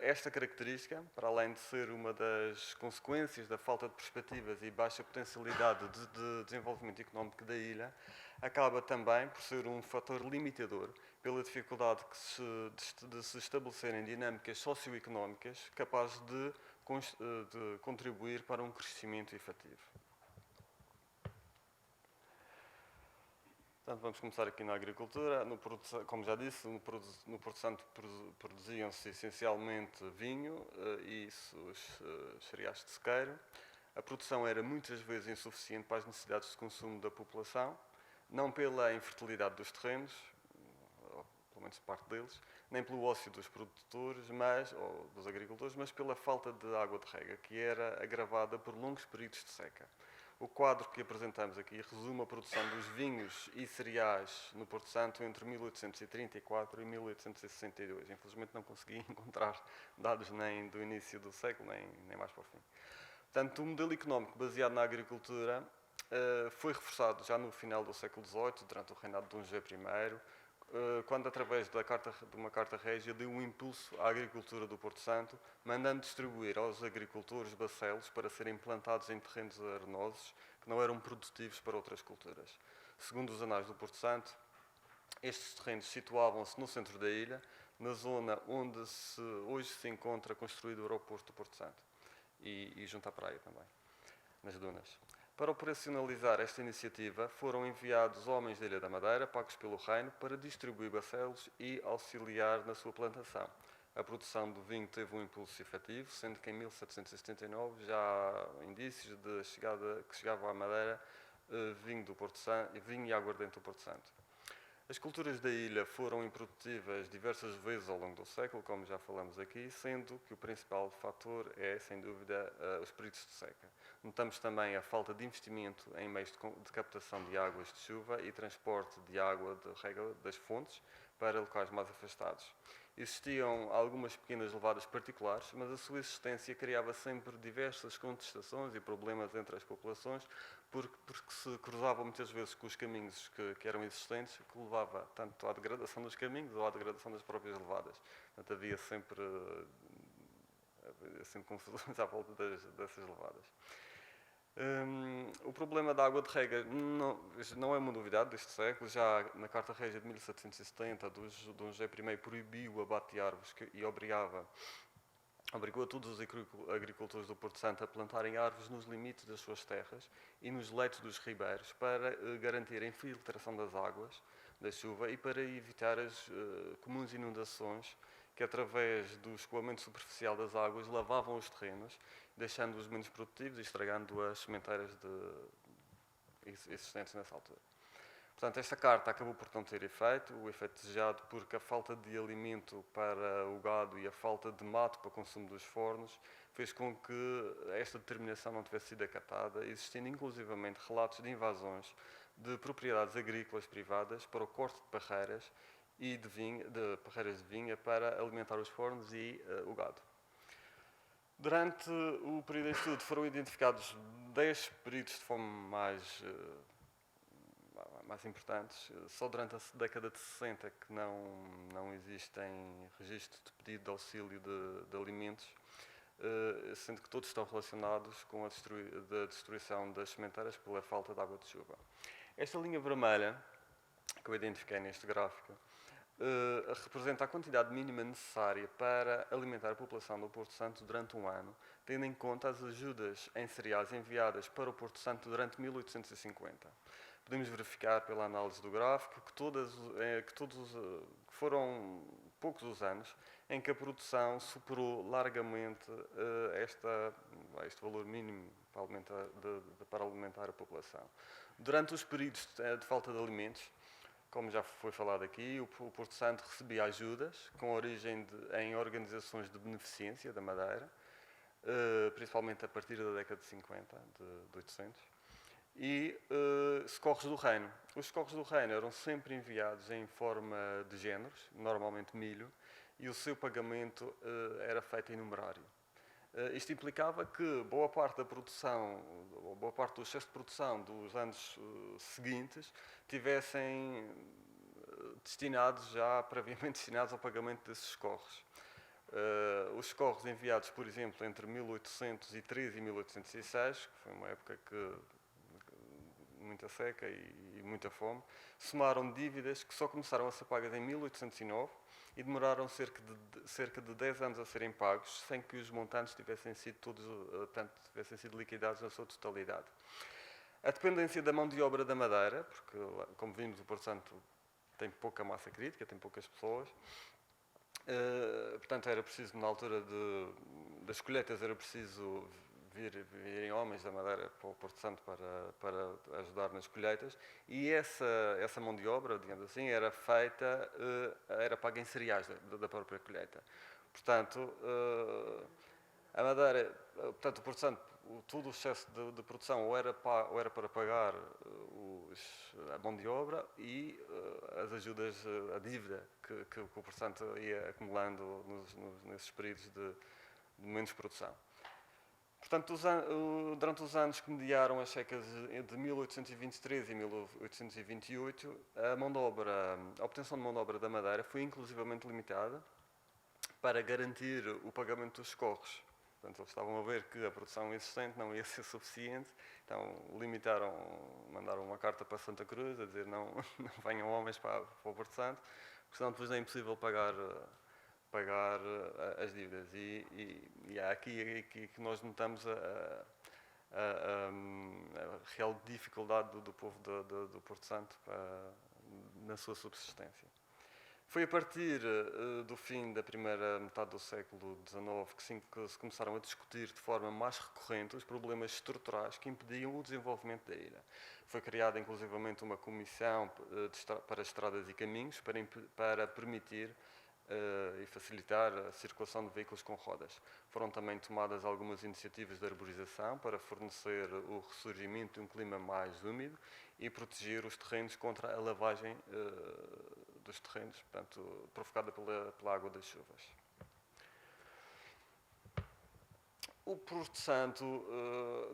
Esta característica, para além de ser uma das consequências da falta de perspectivas e baixa potencialidade de desenvolvimento económico da ilha, acaba também por ser um fator limitador pela dificuldade de se estabelecerem dinâmicas socioeconómicas capazes de contribuir para um crescimento efetivo. Portanto, vamos começar aqui na agricultura. Como já disse, no Porto Santo produziam-se essencialmente vinho e os cereais de sequeiro. A produção era muitas vezes insuficiente para as necessidades de consumo da população, não pela infertilidade dos terrenos, ou pelo menos parte deles, nem pelo ócio dos produtores, ou dos agricultores, mas pela falta de água de rega, que era agravada por longos períodos de seca. O quadro que apresentamos aqui resume a produção dos vinhos e cereais no Porto Santo entre 1834 e 1862. Infelizmente não consegui encontrar dados nem do início do século, nem mais para o fim. Portanto, o modelo económico baseado na agricultura foi reforçado já no final do século XVIII, durante o reinado de Dom José I, quando, através de uma carta régia, deu um impulso à agricultura do Porto Santo, mandando distribuir aos agricultores bacelos para serem plantados em terrenos arenosos que não eram produtivos para outras culturas. Segundo os anais do Porto Santo, estes terrenos situavam-se no centro da ilha, na zona onde hoje se encontra construído o aeroporto do Porto Santo e junto à praia também, nas dunas. Para operacionalizar esta iniciativa, foram enviados homens da Ilha da Madeira, pagos pelo Reino, para distribuir bacelos e auxiliar na sua plantação. A produção do vinho teve um impulso efetivo, sendo que em 1779 já há indícios de que chegava à Madeira vinho e aguardente do Porto Santo. As culturas da ilha foram improdutivas diversas vezes ao longo do século, como já falamos aqui, sendo que o principal fator é, sem dúvida, os períodos de seca. Notamos também a falta de investimento em meios de captação de águas de chuva e transporte de água de rega das fontes para locais mais afastados. Existiam algumas pequenas levadas particulares, mas a sua existência criava sempre diversas contestações e problemas entre as populações, porque se cruzavam muitas vezes com os caminhos que eram existentes, que levava tanto à degradação dos caminhos ou à degradação das próprias levadas. Portanto, havia sempre confusões à volta dessas levadas. O problema da água de rega não é uma novidade deste século. Já na Carta Régia de 1770, Dom José I proibiu o abate de árvores e obrigou a todos os agricultores do Porto Santo a plantarem árvores nos limites das suas terras e nos leitos dos ribeiros para garantir a infiltração das águas da chuva e para evitar as comuns inundações que, através do escoamento superficial das águas, lavavam os terrenos, deixando-os menos produtivos e estragando as sementeiras existentes nessa altura. Portanto, esta carta acabou por não ter efeito, o efeito desejado, porque a falta de alimento para o gado e a falta de mato para o consumo dos fornos fez com que esta determinação não tivesse sido acatada, existindo inclusivamente relatos de invasões de propriedades agrícolas privadas para o corte de parreiras e de parreiras de vinha para alimentar os fornos e o gado. Durante o período de estudo foram identificados 10 períodos de fome mais importantes. Só durante a década de 60 que não existem registros de pedido de auxílio de alimentos, sendo que todos estão relacionados com a destruição das sementeiras pela falta de água de chuva. Esta linha vermelha, que eu identifiquei neste gráfico, representa a quantidade mínima necessária para alimentar a população do Porto Santo durante um ano, tendo em conta as ajudas em cereais enviadas para o Porto Santo durante 1850. Podemos verificar pela análise do gráfico que foram poucos os anos em que a produção superou largamente este valor mínimo para alimentar a população. Durante os períodos de falta de alimentos, como já foi falado aqui, o Porto Santo recebia ajudas com origem em organizações de beneficência da Madeira, principalmente a partir da década de 50, de 800, e socorros do Reino. Os socorros do Reino eram sempre enviados em forma de géneros, normalmente milho, e o seu pagamento era feito em numerário. Isto implicava que boa parte da produção, ou boa parte do excesso de produção dos anos seguintes tivessem previamente destinados ao pagamento desses socorros. Os socorros enviados, por exemplo, entre 1813 e 1806, que foi uma época muita seca e muita fome, somaram dívidas que só começaram a ser pagas em 1809 e demoraram cerca de 10 anos a serem pagos, sem que os montantes tivessem sido liquidados na sua totalidade. A dependência da mão de obra da Madeira, porque, como vimos, o Porto Santo tem pouca massa crítica, tem poucas pessoas, portanto, era preciso, na altura das colheitas, era preciso virem homens da Madeira para o Porto Santo para ajudar nas colheitas, e essa mão de obra, digamos assim, era paga em cereais da própria colheita. Portanto, a Madeira, o Porto Santo todo o excesso de produção ou era para pagar a mão de obra e as ajudas, a dívida que o portanto ia acumulando nesses períodos de menos produção. Portanto, durante os anos que mediaram as secas de 1823 e 1828, a obtenção de mão de obra da Madeira foi inclusivamente limitada para garantir o pagamento dos socorros. Portanto, eles estavam a ver que a produção existente não ia ser suficiente, então mandaram uma carta para Santa Cruz a dizer não venham homens para o Porto Santo, porque senão depois é impossível pagar as dívidas. E é aqui que nós notamos a real dificuldade do povo do Porto Santo na sua subsistência. Foi a partir do fim da primeira metade do século XIX que se começaram a discutir de forma mais recorrente os problemas estruturais que impediam o desenvolvimento da ilha. Foi criada inclusivamente uma comissão para estradas e caminhos para permitir e facilitar a circulação de veículos com rodas. Foram também tomadas algumas iniciativas de arborização para fornecer o ressurgimento de um clima mais úmido e proteger os terrenos contra a lavagem dos terrenos, portanto, provocada pela água das chuvas. O Porto Santo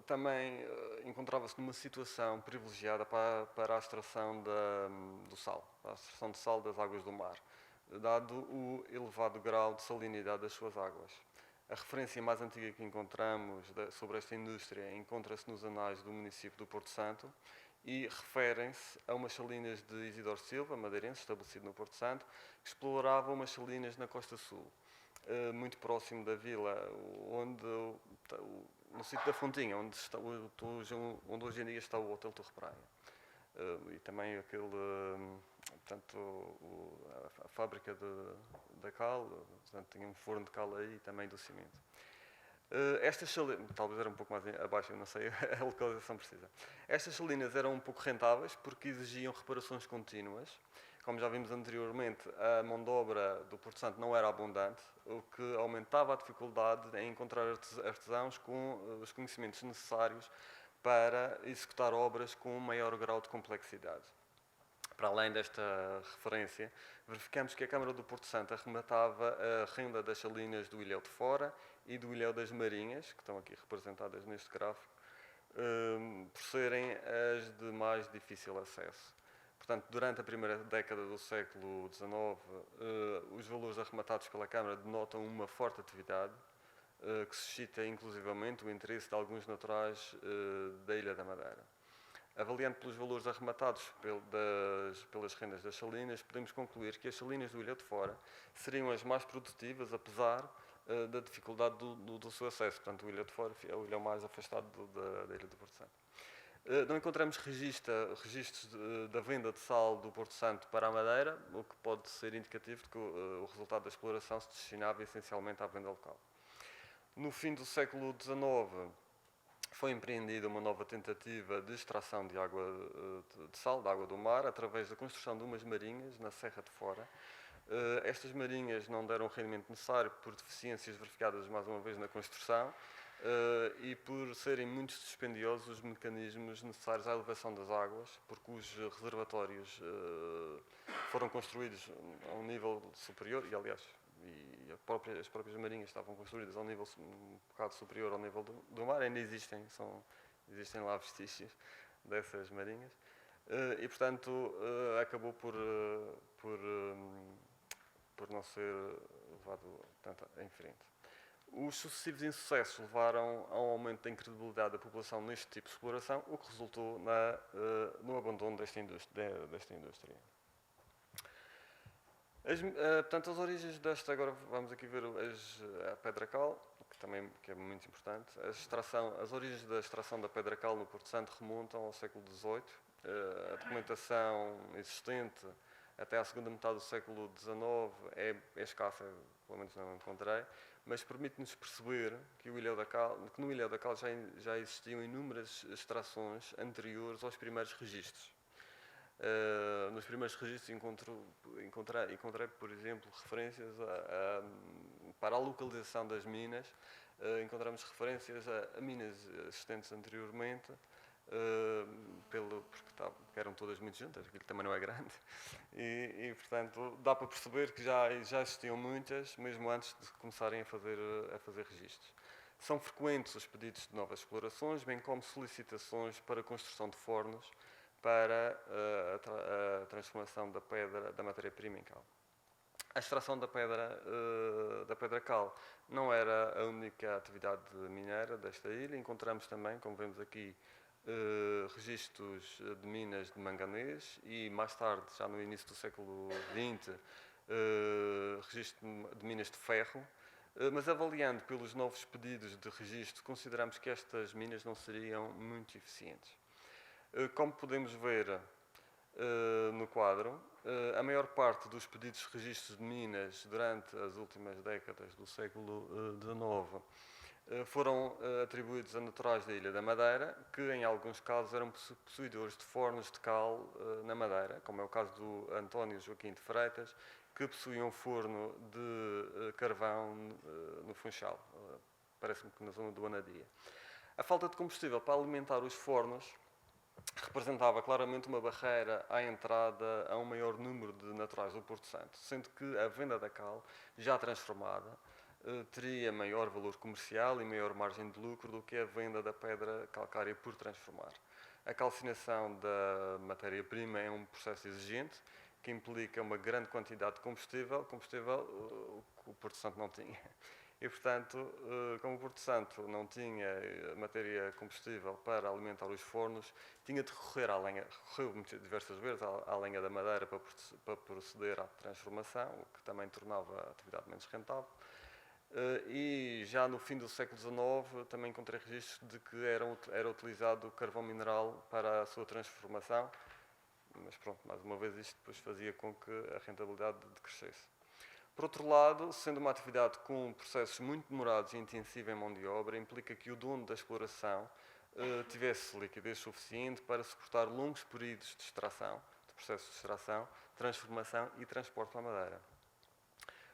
também encontrava-se numa situação privilegiada para a extração do sal, para a extração de sal das águas do mar, dado o elevado grau de salinidade das suas águas. A referência mais antiga que encontramos sobre esta indústria encontra-se nos anais do município do Porto Santo e referem-se a umas salinas de Isidoro Silva, madeirense, estabelecido no Porto Santo, que explorava umas salinas na costa sul, muito próximo da vila, no sítio da Fontinha, onde hoje em dia está o Hotel Torre Praia. E também a fábrica da cal, portanto, tinha um forno de cal aí e também do cimento. Estas salinas, talvez era um pouco mais abaixo, eu não sei a localização precisa. Estas salinas eram um pouco rentáveis porque exigiam reparações contínuas. Como já vimos anteriormente, a mão de obra do Porto Santo não era abundante, o que aumentava a dificuldade em encontrar artesãos com os conhecimentos necessários para executar obras com um maior grau de complexidade. Para além desta referência, verificamos que a Câmara do Porto Santo arrematava a renda das salinas do Ilhéu de Fora e do Ilhéu das Marinhas, que estão aqui representadas neste gráfico, por serem as de mais difícil acesso. Portanto, durante a primeira década do século XIX, os valores arrematados pela Câmara denotam uma forte atividade, que suscita inclusivamente o interesse de alguns naturais da Ilha da Madeira. Avaliando pelos valores arrematados pelas rendas das salinas, podemos concluir que as salinas do Ilhéu de Fora seriam as mais produtivas, apesar da dificuldade do seu acesso. Portanto, o Ilhéu de Fora é o ilhéu mais afastado da Ilha do Porto Santo. Não encontramos registros da venda de sal do Porto Santo para a Madeira, o que pode ser indicativo de que o resultado da exploração se destinava essencialmente à venda local. No fim do século XIX, foi empreendida uma nova tentativa de extração de água de sal, de água do mar, através da construção de umas marinhas na Serra de Fora. Estas marinhas não deram o rendimento necessário por deficiências verificadas mais uma vez na construção e por serem muito dispendiosos os mecanismos necessários à elevação das águas, porque os reservatórios foram construídos a um nível superior e, aliás, as próprias marinhas estavam construídas a um nível um bocado superior ao nível do mar, ainda existem lá vestígios dessas marinhas, e portanto acabou por não ser levado tanto em frente. Os sucessivos insucessos levaram a um aumento da incredibilidade da população neste tipo de exploração, o que resultou no abandono desta indústria. Portanto, as origens desta, agora vamos aqui ver a pedra cal, que é muito importante. As origens da extração da pedra cal no Porto Santo remontam ao século XVIII. A documentação existente até à segunda metade do século XIX é escassa, pelo menos não encontrei, mas permite-nos perceber que no Ilhéu da Cal já existiam inúmeras extrações anteriores aos primeiros registros. Nos primeiros registros encontrei, por exemplo, referências para a localização das minas encontramos referências a minas existentes anteriormente, porque eram todas muito juntas, aquilo também não é grande, e portanto dá para perceber que já existiam muitas, mesmo antes de começarem a fazer registros. São frequentes os pedidos de novas explorações, bem como solicitações para a construção de fornos para a transformação da pedra, da matéria-prima em cal. A extração da pedra cal não era a única atividade mineira desta ilha. Encontramos também, como vemos aqui, registros de minas de manganês e, mais tarde, já no início do século XX, registro de minas de ferro. Mas, avaliando pelos novos pedidos de registro, consideramos que estas minas não seriam muito eficientes. Como podemos ver no quadro, a maior parte dos pedidos de registros de minas durante as últimas décadas do século XIX foram atribuídos a naturais da Ilha da Madeira, que em alguns casos eram possuidores de fornos de cal na Madeira, como é o caso do António Joaquim de Freitas, que possuía um forno de carvão no Funchal, parece-me que na zona do Anadia. A falta de combustível para alimentar os fornos representava claramente uma barreira à entrada a um maior número de naturais do Porto Santo, sendo que a venda da cal, já transformada, teria maior valor comercial e maior margem de lucro do que a venda da pedra calcária por transformar. A calcinação da matéria-prima é um processo exigente, que implica uma grande quantidade de combustível que o Porto Santo não tinha. E, portanto, como o Porto Santo não tinha matéria combustível para alimentar os fornos, tinha de recorrer à lenha, recorreu diversas vezes à lenha da madeira para proceder à transformação, o que também tornava a atividade menos rentável. E já no fim do século XIX também encontrei registros de que era utilizado carvão mineral para a sua transformação, mas pronto, mais uma vez isto depois fazia com que a rentabilidade decrescesse. Por outro lado, sendo uma atividade com processos muito demorados e intensiva em mão de obra, implica que o dono da exploração tivesse liquidez suficiente para suportar longos períodos de extração, de processos de extração, transformação e transporte para a madeira,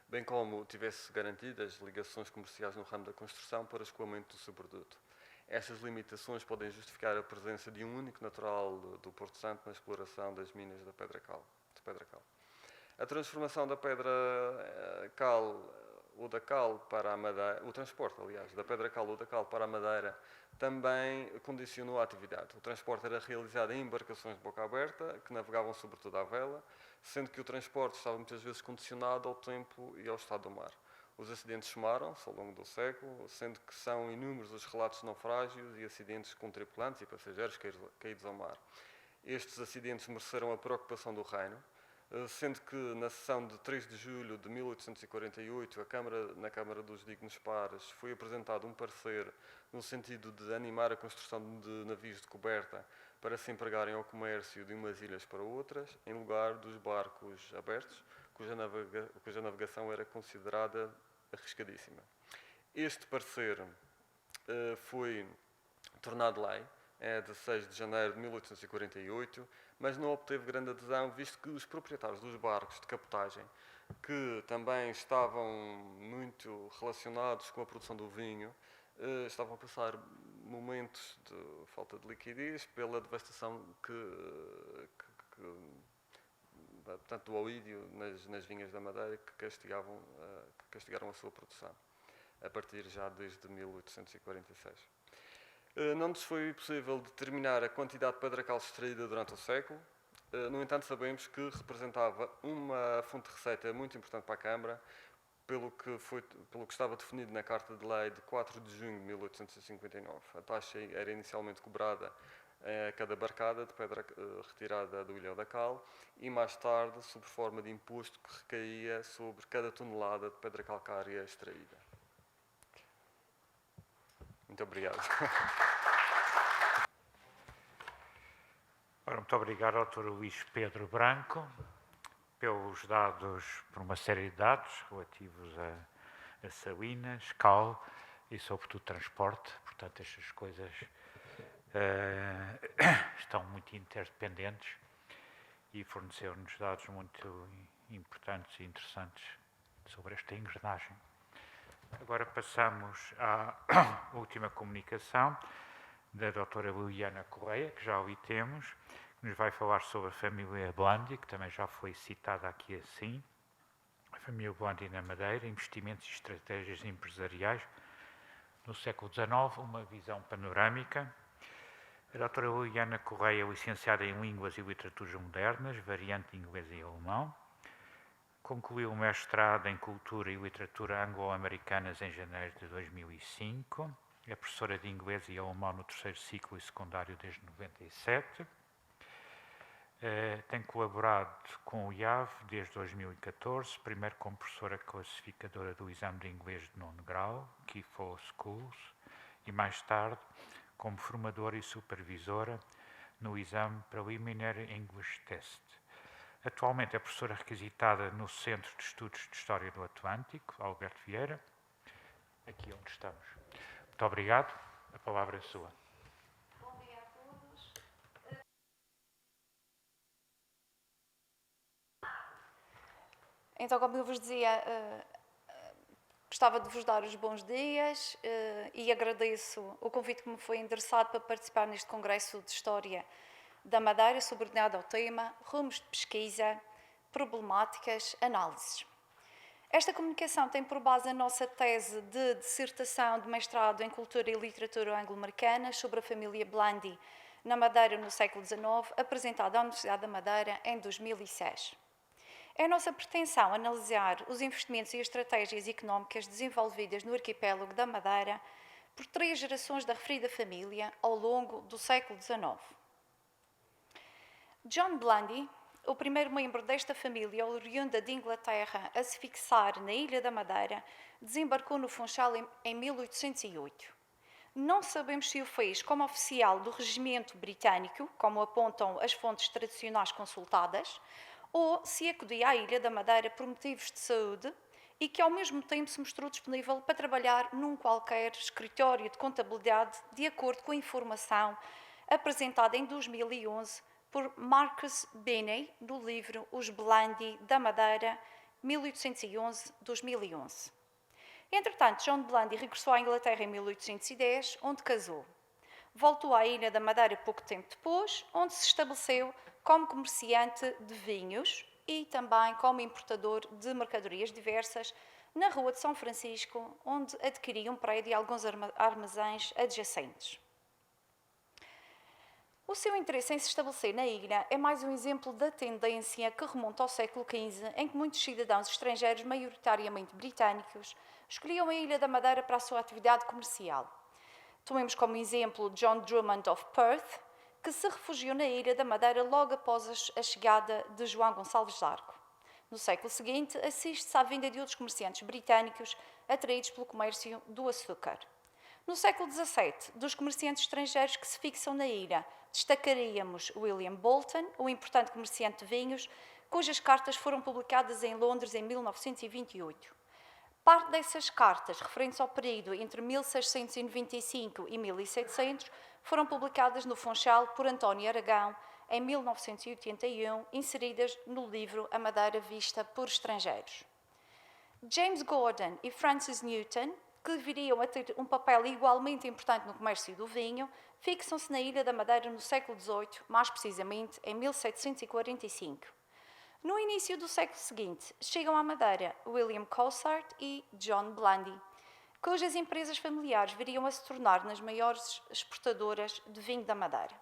bem como tivesse garantidas ligações comerciais no ramo da construção para escoamento do seu produto. Estas limitações podem justificar a presença de um único natural do Porto Santo na exploração das minas de pedra cal. A transformação da pedra cal ou da cal para a madeira, o transporte, aliás, da pedra cal ou da cal para a madeira também condicionou a atividade. O transporte era realizado em embarcações de boca aberta, que navegavam sobretudo à vela, sendo que o transporte estava muitas vezes condicionado ao tempo e ao estado do mar. Os acidentes somaram-se ao longo do século, sendo que são inúmeros os relatos de naufrágios e acidentes com tripulantes e passageiros caídos ao mar. Estes acidentes mereceram a preocupação do Reino, sendo que na sessão de 3 de julho de 1848, na Câmara dos Dignos Pares, foi apresentado um parecer no sentido de animar a construção de navios de coberta para se empregarem ao comércio de umas ilhas para outras, em lugar dos barcos abertos, cuja navegação era considerada arriscadíssima. Este parecer foi tornado lei, é 16 de janeiro de 1848, mas não obteve grande adesão, visto que os proprietários dos barcos de cabotagem, que também estavam muito relacionados com a produção do vinho, estavam a passar momentos de falta de liquidez pela devastação portanto, do oídio nas vinhas da Madeira que castigaram a sua produção, a partir já desde 1846. Não nos foi possível determinar a quantidade de pedra cal extraída durante o século. No entanto, sabemos que representava uma fonte de receita muito importante para a Câmara, pelo que estava definido na Carta de Lei de 4 de junho de 1859. A taxa era inicialmente cobrada a cada barcada de pedra retirada do Ilhéu da Cal e, mais tarde, sob forma de imposto que recaía sobre cada tonelada de pedra calcária extraída. Muito obrigado. Ora, muito obrigado ao Dr. Luís Pedro Branco pelos dados, por uma série de dados relativos a salinas, cal e sobretudo transporte. Portanto, estas coisas estão muito interdependentes e forneceram-nos dados muito importantes e interessantes sobre esta engrenagem Agora passamos à última comunicação da doutora Liliana Correia, que já ali temos, que nos vai falar sobre a família Blandi, que também já foi citada aqui assim. A família Blandi na Madeira, investimentos e estratégias empresariais no século XIX, uma visão panorâmica. A doutora Liliana Correia é licenciada em Línguas e Literaturas Modernas, variante inglês e alemão. Concluiu o mestrado em Cultura e Literatura Anglo-Americanas em janeiro de 2005. É professora de inglês e alemão no terceiro ciclo e secundário desde 97. Tem colaborado com o IAV desde 2014, primeiro como professora classificadora do exame de inglês de nono grau, Key for Schools, e mais tarde como formadora e supervisora no exame Preliminary English Test. Atualmente é professora requisitada no Centro de Estudos de História do Atlântico, Alberto Vieira, aqui onde estamos. Muito obrigado. A palavra é sua. Bom dia a todos. Então, como eu vos dizia, gostava de vos dar os bons dias e agradeço o convite que me foi endereçado para participar neste Congresso de História da Madeira, subordinado ao tema Rumos de Pesquisa, Problemáticas, Análises. Esta comunicação tem por base a nossa tese de dissertação de mestrado em Cultura e Literatura Anglo-Americanas sobre a família Blandi na Madeira no século XIX, apresentada à Universidade da Madeira em 2006. É a nossa pretensão analisar os investimentos e estratégias económicas desenvolvidas no arquipélago da Madeira por 3 gerações da referida família ao longo do século XIX. John Blandi, o primeiro membro desta família oriunda de Inglaterra a se fixar na Ilha da Madeira, desembarcou no Funchal em 1808. Não sabemos se o fez como oficial do regimento britânico, como apontam as fontes tradicionais consultadas, ou se acudia à Ilha da Madeira por motivos de saúde e que ao mesmo tempo se mostrou disponível para trabalhar num qualquer escritório de contabilidade de acordo com a informação apresentada em 2011 por Marcus Binney, no livro Os Blandi da Madeira, 1811-2011. Entretanto, John Blandi regressou à Inglaterra em 1810, onde casou. Voltou à Ilha da Madeira pouco tempo depois, onde se estabeleceu como comerciante de vinhos e também como importador de mercadorias diversas na Rua de São Francisco, onde adquiriu um prédio e alguns armazéns adjacentes. O seu interesse em se estabelecer na ilha é mais um exemplo da tendência que remonta ao século XV, em que muitos cidadãos estrangeiros, maioritariamente britânicos, escolhiam a Ilha da Madeira para a sua atividade comercial. Tomemos como exemplo John Drummond of Perth, que se refugiou na Ilha da Madeira logo após a chegada de João Gonçalves Zarco. No século seguinte, assiste-se à vinda de outros comerciantes britânicos atraídos pelo comércio do açúcar. No século XVII, dos comerciantes estrangeiros que se fixam na ilha, destacaríamos William Bolton, o importante comerciante de vinhos, cujas cartas foram publicadas em Londres em 1928. Parte dessas cartas, referentes ao período entre 1695 e 1700, foram publicadas no Funchal por António Aragão em 1981, inseridas no livro A Madeira Vista por Estrangeiros. James Gordon e Francis Newton, que viriam a ter um papel igualmente importante no comércio do vinho, fixam-se na Ilha da Madeira no século XVIII, mais precisamente em 1745. No início do século seguinte, chegam à Madeira William Cossart e John Blandi, cujas empresas familiares viriam a se tornar nas maiores exportadoras de vinho da Madeira.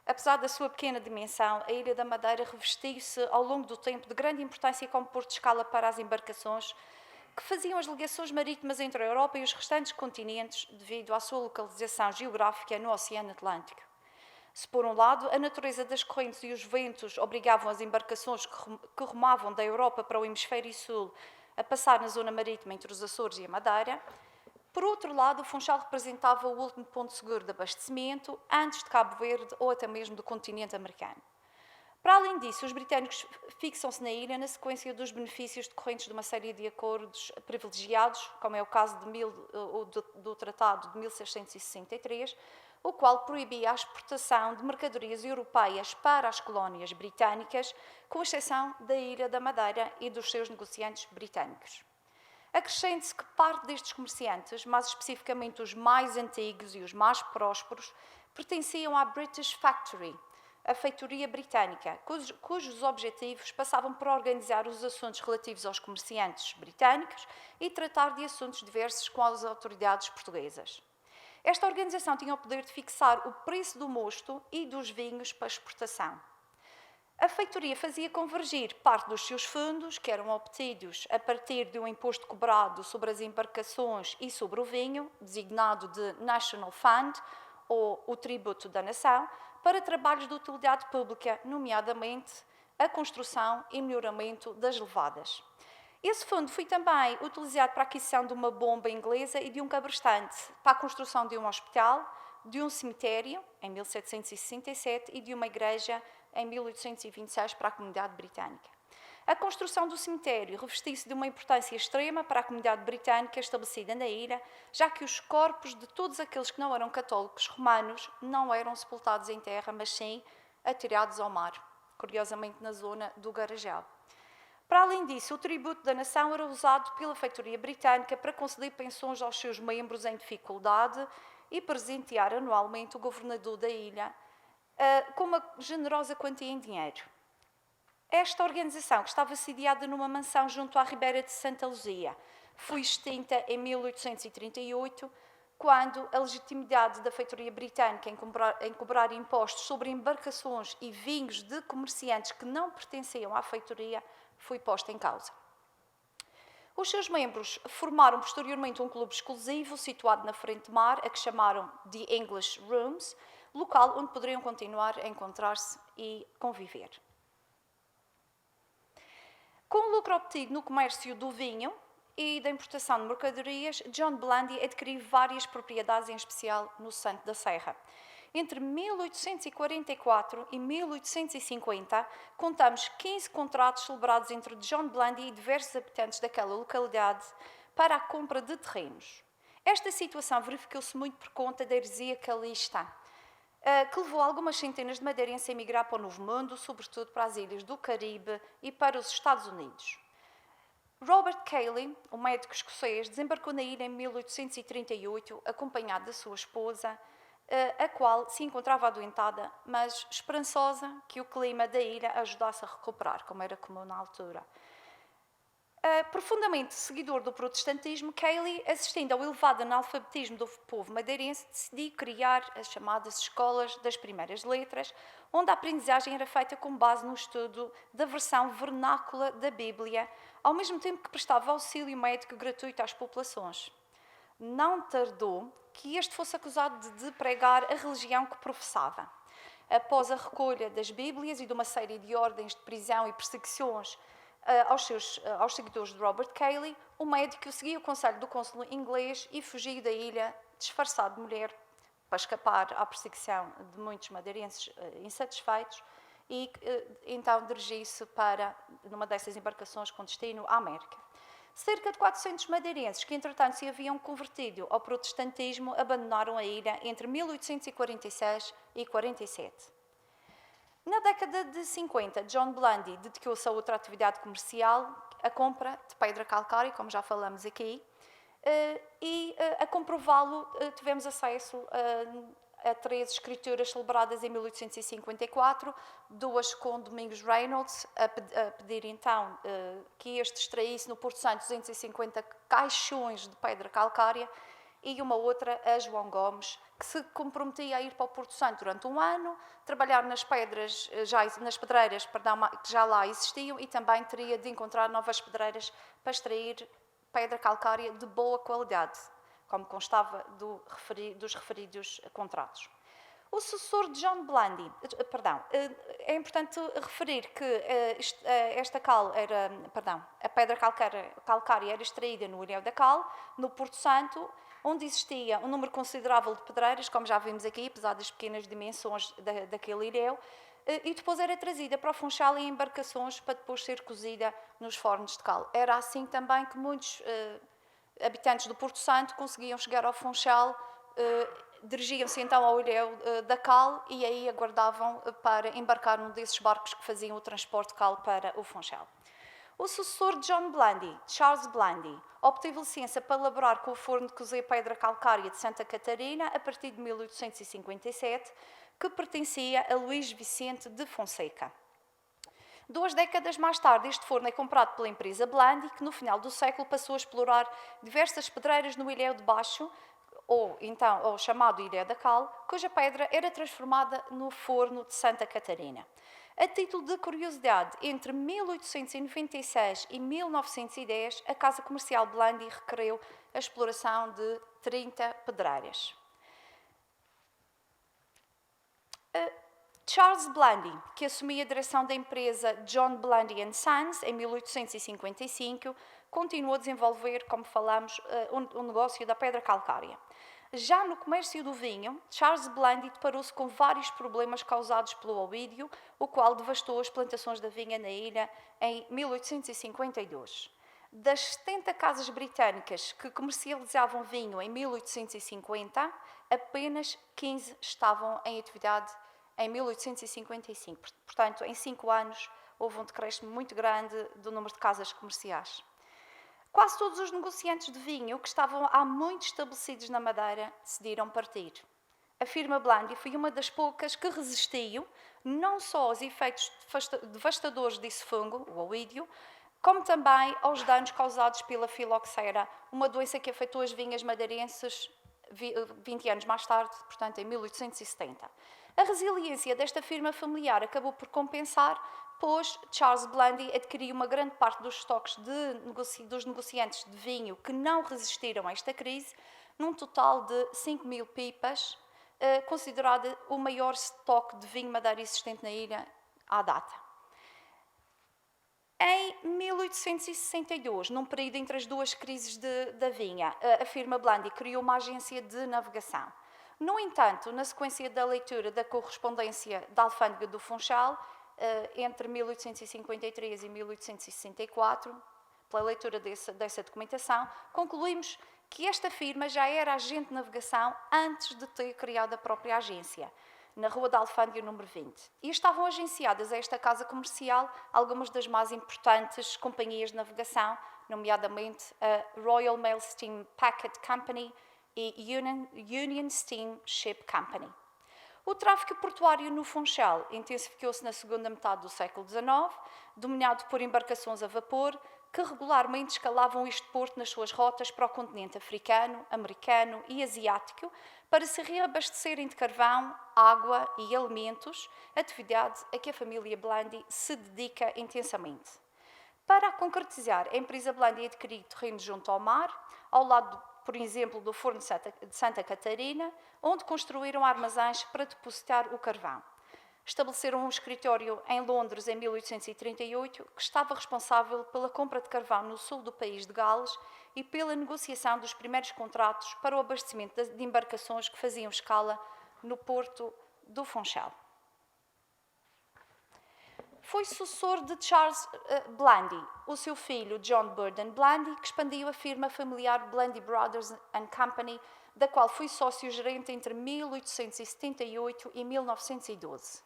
Apesar da sua pequena dimensão, a Ilha da Madeira revestiu-se ao longo do tempo de grande importância como porto de escala para as embarcações que faziam as ligações marítimas entre a Europa e os restantes continentes devido à sua localização geográfica no Oceano Atlântico. Se, por um lado, a natureza das correntes e os ventos obrigavam as embarcações que rumavam da Europa para o hemisfério sul a passar na zona marítima entre os Açores e a Madeira, por outro lado, o Funchal representava o último ponto seguro de abastecimento antes de Cabo Verde ou até mesmo do continente americano. Para além disso, os britânicos fixam-se na ilha na sequência dos benefícios decorrentes de uma série de acordos privilegiados, como é o caso do Tratado de 1663, o qual proibia a exportação de mercadorias europeias para as colónias britânicas, com exceção da Ilha da Madeira e dos seus negociantes britânicos. Acrescente-se que parte destes comerciantes, mais especificamente os mais antigos e os mais prósperos, pertenciam à British Factory, a feitoria britânica, cujos objetivos passavam por organizar os assuntos relativos aos comerciantes britânicos e tratar de assuntos diversos com as autoridades portuguesas. Esta organização tinha o poder de fixar o preço do mosto e dos vinhos para exportação. A feitoria fazia convergir parte dos seus fundos, que eram obtidos a partir de um imposto cobrado sobre as embarcações e sobre o vinho, designado de National Fund, ou o tributo da nação, para trabalhos de utilidade pública, nomeadamente a construção e melhoramento das levadas. Esse fundo foi também utilizado para a aquisição de uma bomba inglesa e de um cabrestante, para a construção de um hospital, de um cemitério, em 1767, e de uma igreja, em 1826, para a comunidade britânica. A construção do cemitério revestiu-se de uma importância extrema para a comunidade britânica estabelecida na ilha, já que os corpos de todos aqueles que não eram católicos romanos não eram sepultados em terra, mas sim atirados ao mar, curiosamente na zona do Garajal. Para além disso, o tributo da nação era usado pela feitoria britânica para conceder pensões aos seus membros em dificuldade e presentear anualmente o governador da ilha com uma generosa quantia em dinheiro. Esta organização, que estava sediada numa mansão junto à Ribeira de Santa Luzia, foi extinta em 1838, quando a legitimidade da feitoria britânica em cobrar impostos sobre embarcações e vinhos de comerciantes que não pertenciam à feitoria foi posta em causa. Os seus membros formaram posteriormente um clube exclusivo situado na frente de mar, a que chamaram The English Rooms, local onde poderiam continuar a encontrar-se e conviver. Com o lucro obtido no comércio do vinho e da importação de mercadorias, John Blandy adquiriu várias propriedades, em especial no Santo da Serra. Entre 1844 e 1850, contamos 15 contratos celebrados entre John Blandy e diversos habitantes daquela localidade para a compra de terrenos. Esta situação verificou-se muito por conta da heresia calista, que levou algumas centenas de madeirenses a emigrar para o Novo Mundo, sobretudo para as ilhas do Caribe e para os Estados Unidos. Robert Cayley, um médico escocês, desembarcou na ilha em 1838, acompanhado da sua esposa, a qual se encontrava adoentada, mas esperançosa que o clima da ilha a ajudasse a recuperar, como era comum na altura. Profundamente seguidor do protestantismo, Cayley, assistindo ao elevado analfabetismo do povo madeirense, decidiu criar as chamadas escolas das primeiras letras, onde a aprendizagem era feita com base no estudo da versão vernácula da Bíblia, ao mesmo tempo que prestava auxílio médico gratuito às populações. Não tardou que este fosse acusado de pregar a religião que professava. Após a recolha das Bíblias e de uma série de ordens de prisão e perseguições aos seguidores de Robert Cayley, o médico seguiu o conselho do cônsul inglês e fugiu da ilha disfarçado de mulher para escapar à perseguição de muitos madeirenses insatisfeitos e então dirigiu-se para numa dessas embarcações com destino à América. Cerca de 400 madeirenses que, entretanto, se haviam convertido ao protestantismo abandonaram a ilha entre 1846 e 47. Na década de 50, John Blandy dedicou-se a outra atividade comercial, a compra de pedra calcária, como já falamos aqui, e a comprová-lo tivemos acesso a 3 escrituras celebradas em 1854, 2 com Domingos Reynolds, a pedir então que este extraísse no Porto Santo 250 caixões de pedra calcária, e uma outra a João Gomes, que se comprometia a ir para o Porto Santo durante um ano, trabalhar nas pedreiras que já lá existiam, e também teria de encontrar novas pedreiras para extrair pedra calcária de boa qualidade, como constava dos referidos contratos. O sucessor de John Blandy, é importante referir que a pedra calcária era extraída no Ilhéu da Cal, no Porto Santo, onde existia um número considerável de pedreiras, como já vimos aqui, apesar das pequenas dimensões daquele ilhéu, e depois era trazida para o Funchal em embarcações para depois ser cozida nos fornos de cal. Era assim também que muitos habitantes do Porto Santo conseguiam chegar ao Funchal, dirigiam-se então ao ilhéu da cal e aí aguardavam para embarcar num desses barcos que faziam o transporte de cal para o Funchal. O sucessor de John Blandy, Charles Blandy, obteve licença para elaborar com o forno de cozer pedra calcária de Santa Catarina a partir de 1857, que pertencia a Luís Vicente de Fonseca. 2 décadas mais tarde, este forno é comprado pela empresa Blandy, que no final do século passou a explorar diversas pedreiras no Ilhéu de Baixo, ou chamado Ilhéu da Cal, cuja pedra era transformada no forno de Santa Catarina. A título de curiosidade, entre 1896 e 1910, a Casa Comercial Blandy requereu a exploração de 30 pedreiras. Charles Blandy, que assumia a direção da empresa John Blandy & Sons em 1855, continuou a desenvolver, como falamos, o negócio da pedra calcária. Já no comércio do vinho, Charles Blandy deparou-se com vários problemas causados pelo oídio, o qual devastou as plantações da vinha na ilha em 1852. Das 70 casas britânicas que comercializavam vinho em 1850, apenas 15 estavam em atividade em 1855. Portanto, em 5 anos, houve um decréscimo muito grande do número de casas comerciais. Quase todos os negociantes de vinho que estavam há muito estabelecidos na Madeira decidiram partir. A firma Blandy foi uma das poucas que resistiu não só aos efeitos devastadores desse fungo, o oídio, como também aos danos causados pela filoxera, uma doença que afetou as vinhas madeirenses 20 anos mais tarde, portanto em 1870. A resiliência desta firma familiar acabou por compensar, pois Charles Blandy adquiriu uma grande parte dos estoques dos negociantes de vinho que não resistiram a esta crise, num total de 5.000 pipas, considerado o maior estoque de vinho madeira existente na ilha à data. Em 1862, num período entre as duas crises da vinha, a firma Blandy criou uma agência de navegação. No entanto, na sequência da leitura da correspondência da Alfândega do Funchal, entre 1853 e 1864, pela leitura dessa documentação, concluímos que esta firma já era agente de navegação antes de ter criado a própria agência, na Rua da Alfândega, número 20. E estavam agenciadas a esta casa comercial algumas das mais importantes companhias de navegação, nomeadamente a Royal Mail Steam Packet Company e Union Steam Ship Company. O tráfego portuário no Funchal intensificou-se na segunda metade do século XIX, dominado por embarcações a vapor que regularmente escalavam este porto nas suas rotas para o continente africano, americano e asiático para se reabastecerem de carvão, água e alimentos, atividade a que a família Blandy se dedica intensamente. Para a concretizar, a empresa Blandy adquiriu terreno junto ao mar, ao lado, por exemplo, do forno de Santa Catarina, onde construíram armazéns para depositar o carvão. Estabeleceram um escritório em Londres em 1838, que estava responsável pela compra de carvão no sul do país de Gales e pela negociação dos primeiros contratos para o abastecimento de embarcações que faziam escala no porto do Funchal. Foi sucessor de Charles Blandy, o seu filho John Burden Blandy, que expandiu a firma familiar Blandy Brothers and Company, da qual foi sócio-gerente entre 1878 e 1912.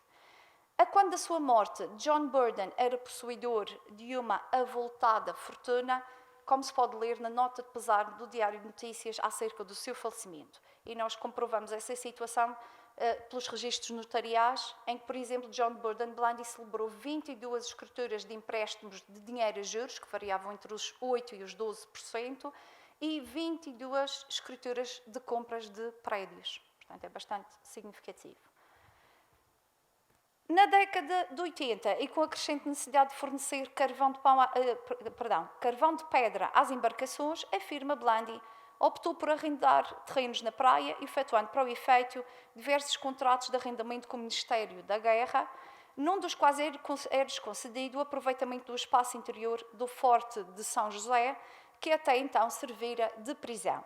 A quando da sua morte, John Burden era possuidor de uma avultada fortuna, como se pode ler na nota de pesar do Diário de Notícias acerca do seu falecimento. E nós comprovamos essa situação pelos registros notariais, em que, por exemplo, John Burden Blandy celebrou 22 escrituras de empréstimos de dinheiro a juros, que variavam entre os 8% e os 12%, e 22 escrituras de compras de prédios. Portanto, é bastante significativo. Na década de 80, e com a crescente necessidade de fornecer carvão de pedra às embarcações, a firma Blandy optou por arrendar terrenos na praia, efetuando para o efeito diversos contratos de arrendamento com o Ministério da Guerra, num dos quais era concedido o aproveitamento do espaço interior do Forte de São José, que até então servira de prisão.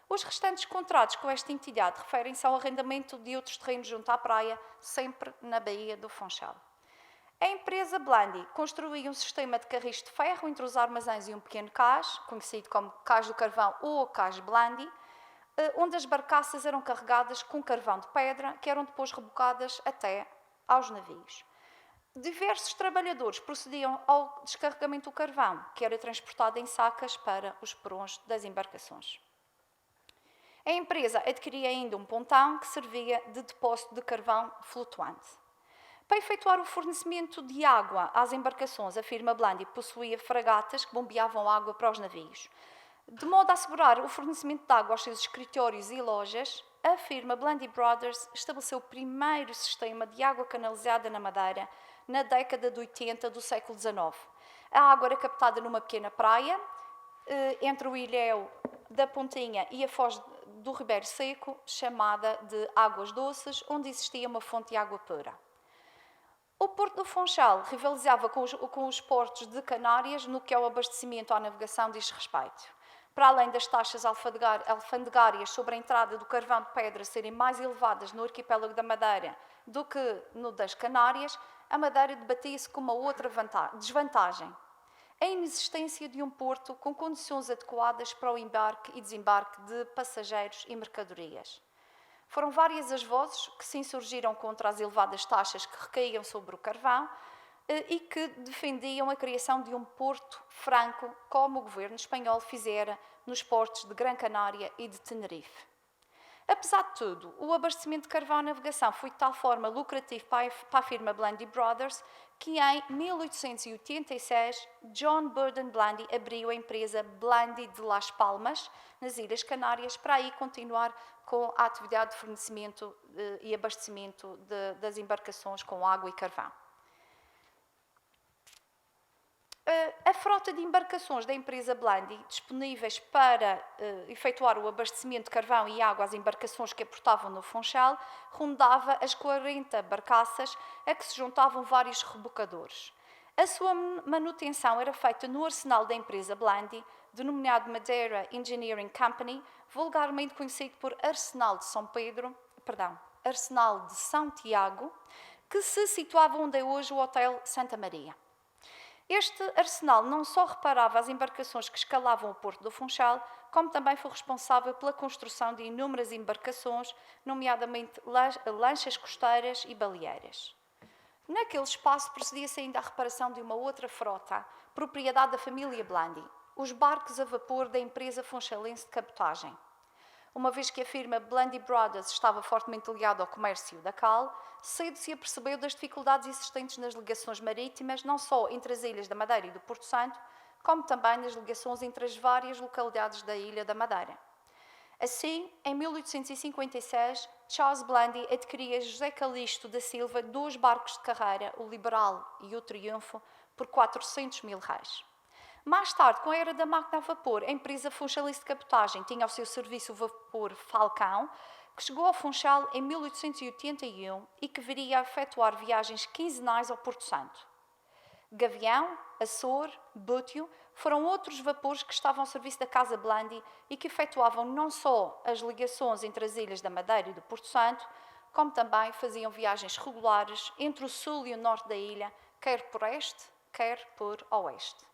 Os restantes contratos com esta entidade referem-se ao arrendamento de outros terrenos junto à praia, sempre na Baía do Funchal. A empresa Blandy construiu um sistema de carris de ferro entre os armazéns e um pequeno cais, conhecido como Cais do Carvão ou Cais Blandy, onde as barcaças eram carregadas com carvão de pedra, que eram depois rebocadas até aos navios. Diversos trabalhadores procediam ao descarregamento do carvão, que era transportado em sacas para os porões das embarcações. A empresa adquiria ainda um pontão que servia de depósito de carvão flutuante. Para efetuar o fornecimento de água às embarcações, a firma Blandy possuía fragatas que bombeavam água para os navios. De modo a assegurar o fornecimento de água aos seus escritórios e lojas, a firma Blandy Brothers estabeleceu o primeiro sistema de água canalizada na Madeira na década de 80 do século XIX. A água era captada numa pequena praia, entre o Ilhéu da Pontinha e a Foz do Ribeiro Seco, chamada de Águas Doces, onde existia uma fonte de água pura. O Porto do Funchal rivalizava com os portos de Canárias no que ao abastecimento à navegação diz respeito. Para além das taxas alfandegárias sobre a entrada do carvão de pedra serem mais elevadas no arquipélago da Madeira do que no das Canárias, a Madeira debatia-se com uma outra desvantagem: a inexistência de um porto com condições adequadas para o embarque e desembarque de passageiros e mercadorias. Foram várias as vozes que se insurgiram contra as elevadas taxas que recaíam sobre o carvão e que defendiam a criação de um porto franco, como o governo espanhol fizera nos portos de Gran Canária e de Tenerife. Apesar de tudo, o abastecimento de carvão à navegação foi de tal forma lucrativo para a firma Blandy Brothers que em 1886 John Burden Blandy abriu a empresa Blandy de Las Palmas, nas Ilhas Canárias, para aí continuar com a atividade de fornecimento e abastecimento das embarcações com água e carvão. A frota de embarcações da empresa Blandy, disponíveis para efetuar o abastecimento de carvão e água às embarcações que aportavam no Funchal, rondava as 40 barcaças a que se juntavam vários rebocadores. A sua manutenção era feita no arsenal da empresa Blandy, denominado Madeira Engineering Company, vulgarmente conhecido por Arsenal de São Tiago, que se situava onde é hoje o Hotel Santa Maria. Este arsenal não só reparava as embarcações que escalavam o Porto do Funchal, como também foi responsável pela construção de inúmeras embarcações, nomeadamente lanchas costeiras e baleeiras. Naquele espaço procedia-se ainda a reparação de uma outra frota, propriedade da família Blandy, os barcos a vapor da empresa funchalense de cabotagem. Uma vez que a firma Blandy Brothers estava fortemente ligada ao comércio da cal, cedo se apercebeu das dificuldades existentes nas ligações marítimas, não só entre as ilhas da Madeira e do Porto Santo, como também nas ligações entre as várias localidades da Ilha da Madeira. Assim, em 1856, Charles Blandy adquiria José Calixto da Silva 2 barcos de carreira, o Liberal e o Triunfo, por 400 mil reais. Mais tarde, com a era da máquina a vapor, a empresa funchalense de cabotagem tinha ao seu serviço o vapor Falcão, que chegou ao Funchal em 1881 e que viria a efetuar viagens quinzenais ao Porto Santo. Gavião, Açor, Bútio foram outros vapores que estavam ao serviço da Casa Blandy e que efetuavam não só as ligações entre as ilhas da Madeira e do Porto Santo, como também faziam viagens regulares entre o sul e o norte da ilha, quer por este, quer por oeste.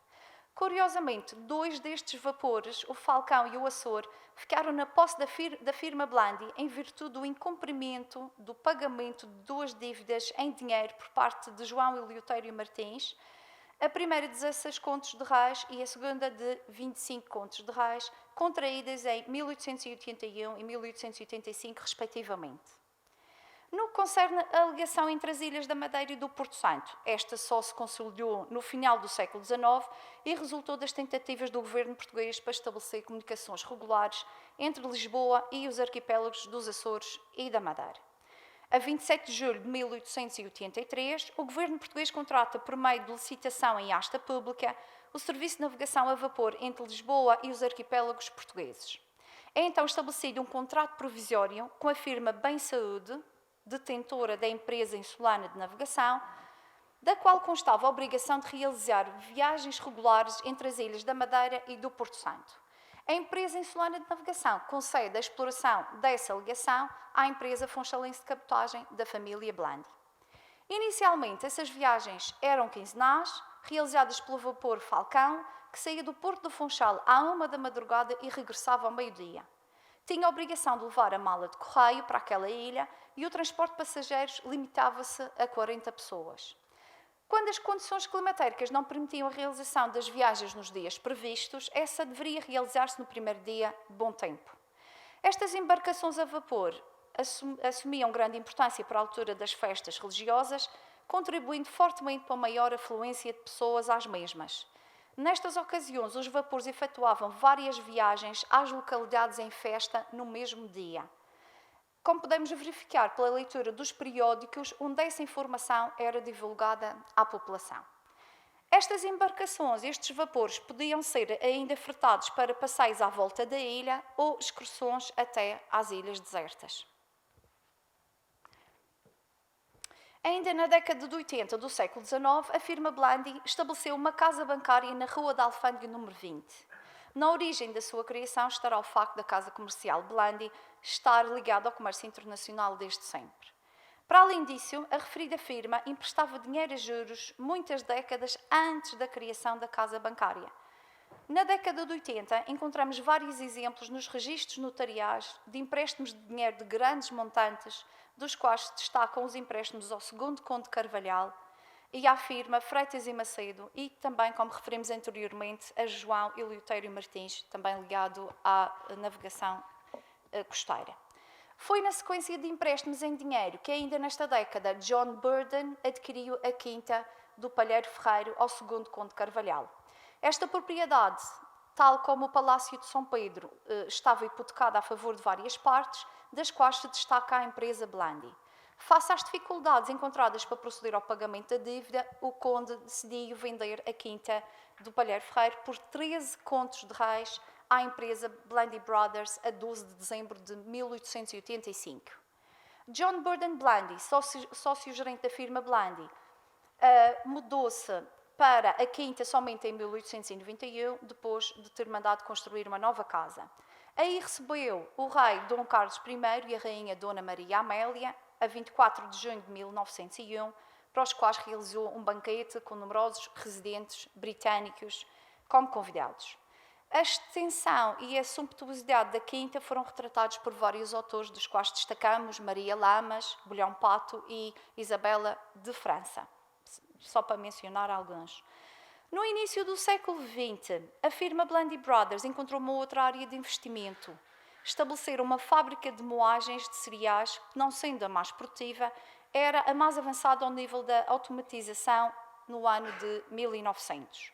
Curiosamente, 2 destes vapores, o Falcão e o Açor, ficaram na posse da firma Blandy em virtude do incumprimento do pagamento de 2 dívidas em dinheiro por parte de João Eleutério Martins, a primeira de 16 contos de reis e a segunda de 25 contos de reis, contraídas em 1881 e 1885, respectivamente. No que concerne a ligação entre as Ilhas da Madeira e do Porto Santo, esta só se consolidou no final do século XIX e resultou das tentativas do governo português para estabelecer comunicações regulares entre Lisboa e os arquipélagos dos Açores e da Madeira. A 27 de julho de 1883, o governo português contrata, por meio de licitação em asta pública, o serviço de navegação a vapor entre Lisboa e os arquipélagos portugueses. É então estabelecido um contrato provisório com a firma Bem Saúde, detentora da empresa insulana de navegação, da qual constava a obrigação de realizar viagens regulares entre as Ilhas da Madeira e do Porto Santo. A empresa insulana de navegação concede a exploração dessa ligação à empresa funchalense de cabotagem da família Blandy. Inicialmente, essas viagens eram quinzenais, realizadas pelo vapor Falcão, que saía do Porto do Funchal à 1 da madrugada e regressava ao meio-dia. Tinha a obrigação de levar a mala de correio para aquela ilha e o transporte de passageiros limitava-se a 40 pessoas. Quando as condições climatéricas não permitiam a realização das viagens nos dias previstos, essa deveria realizar-se no primeiro dia de bom tempo. Estas embarcações a vapor assumiam grande importância para a altura das festas religiosas, contribuindo fortemente para a maior afluência de pessoas às mesmas. Nestas ocasiões, os vapores efetuavam várias viagens às localidades em festa no mesmo dia. Como podemos verificar pela leitura dos periódicos, onde essa informação era divulgada à população. Estas embarcações, estes vapores, podiam ser ainda fretados para passeios à volta da ilha ou excursões até às ilhas desertas. Ainda na década de 80 do século XIX, a firma Blandy estabeleceu uma casa bancária na Rua da Alfândega número 20. Na origem da sua criação estará o facto da casa comercial Blandy estar ligada ao comércio internacional desde sempre. Para além disso, a referida firma emprestava dinheiro a juros muitas décadas antes da criação da casa bancária. Na década de 80, encontramos vários exemplos nos registros notariais de empréstimos de dinheiro de grandes montantes, dos quais se destacam os empréstimos ao segundo Conde Carvalhal e à firma Freitas e Macedo e também, como referimos anteriormente, a João Eleutério Martins, também ligado à navegação costeira. Foi na sequência de empréstimos em dinheiro que ainda nesta década John Burden adquiriu a quinta do Palheiro Ferreiro ao segundo Conde Carvalhal. Esta propriedade, tal como o Palácio de São Pedro, estava hipotecada a favor de várias partes, das quais se destaca a empresa Blandy. Face às dificuldades encontradas para proceder ao pagamento da dívida, o Conde decidiu vender a quinta do Palheiro Ferreiro por 13 contos de reis à empresa Blandy Brothers a 12 de dezembro de 1885. John Burden Blandy, sócio-gerente da firma Blandy, mudou-se para a quinta somente em 1891, depois de ter mandado construir uma nova casa. Aí recebeu o rei Dom Carlos I e a rainha Dona Maria Amélia, a 24 de junho de 1901, para os quais realizou um banquete com numerosos residentes britânicos como convidados. A extensão e a sumptuosidade da quinta foram retratados por vários autores, dos quais destacamos Maria Lamas, Bulhão Pato e Isabela de França, só para mencionar alguns. No início do século XX, a firma Blandy Brothers encontrou uma outra área de investimento. Estabeleceram uma fábrica de moagens de cereais, que, não sendo a mais produtiva, era a mais avançada ao nível da automatização no ano de 1900.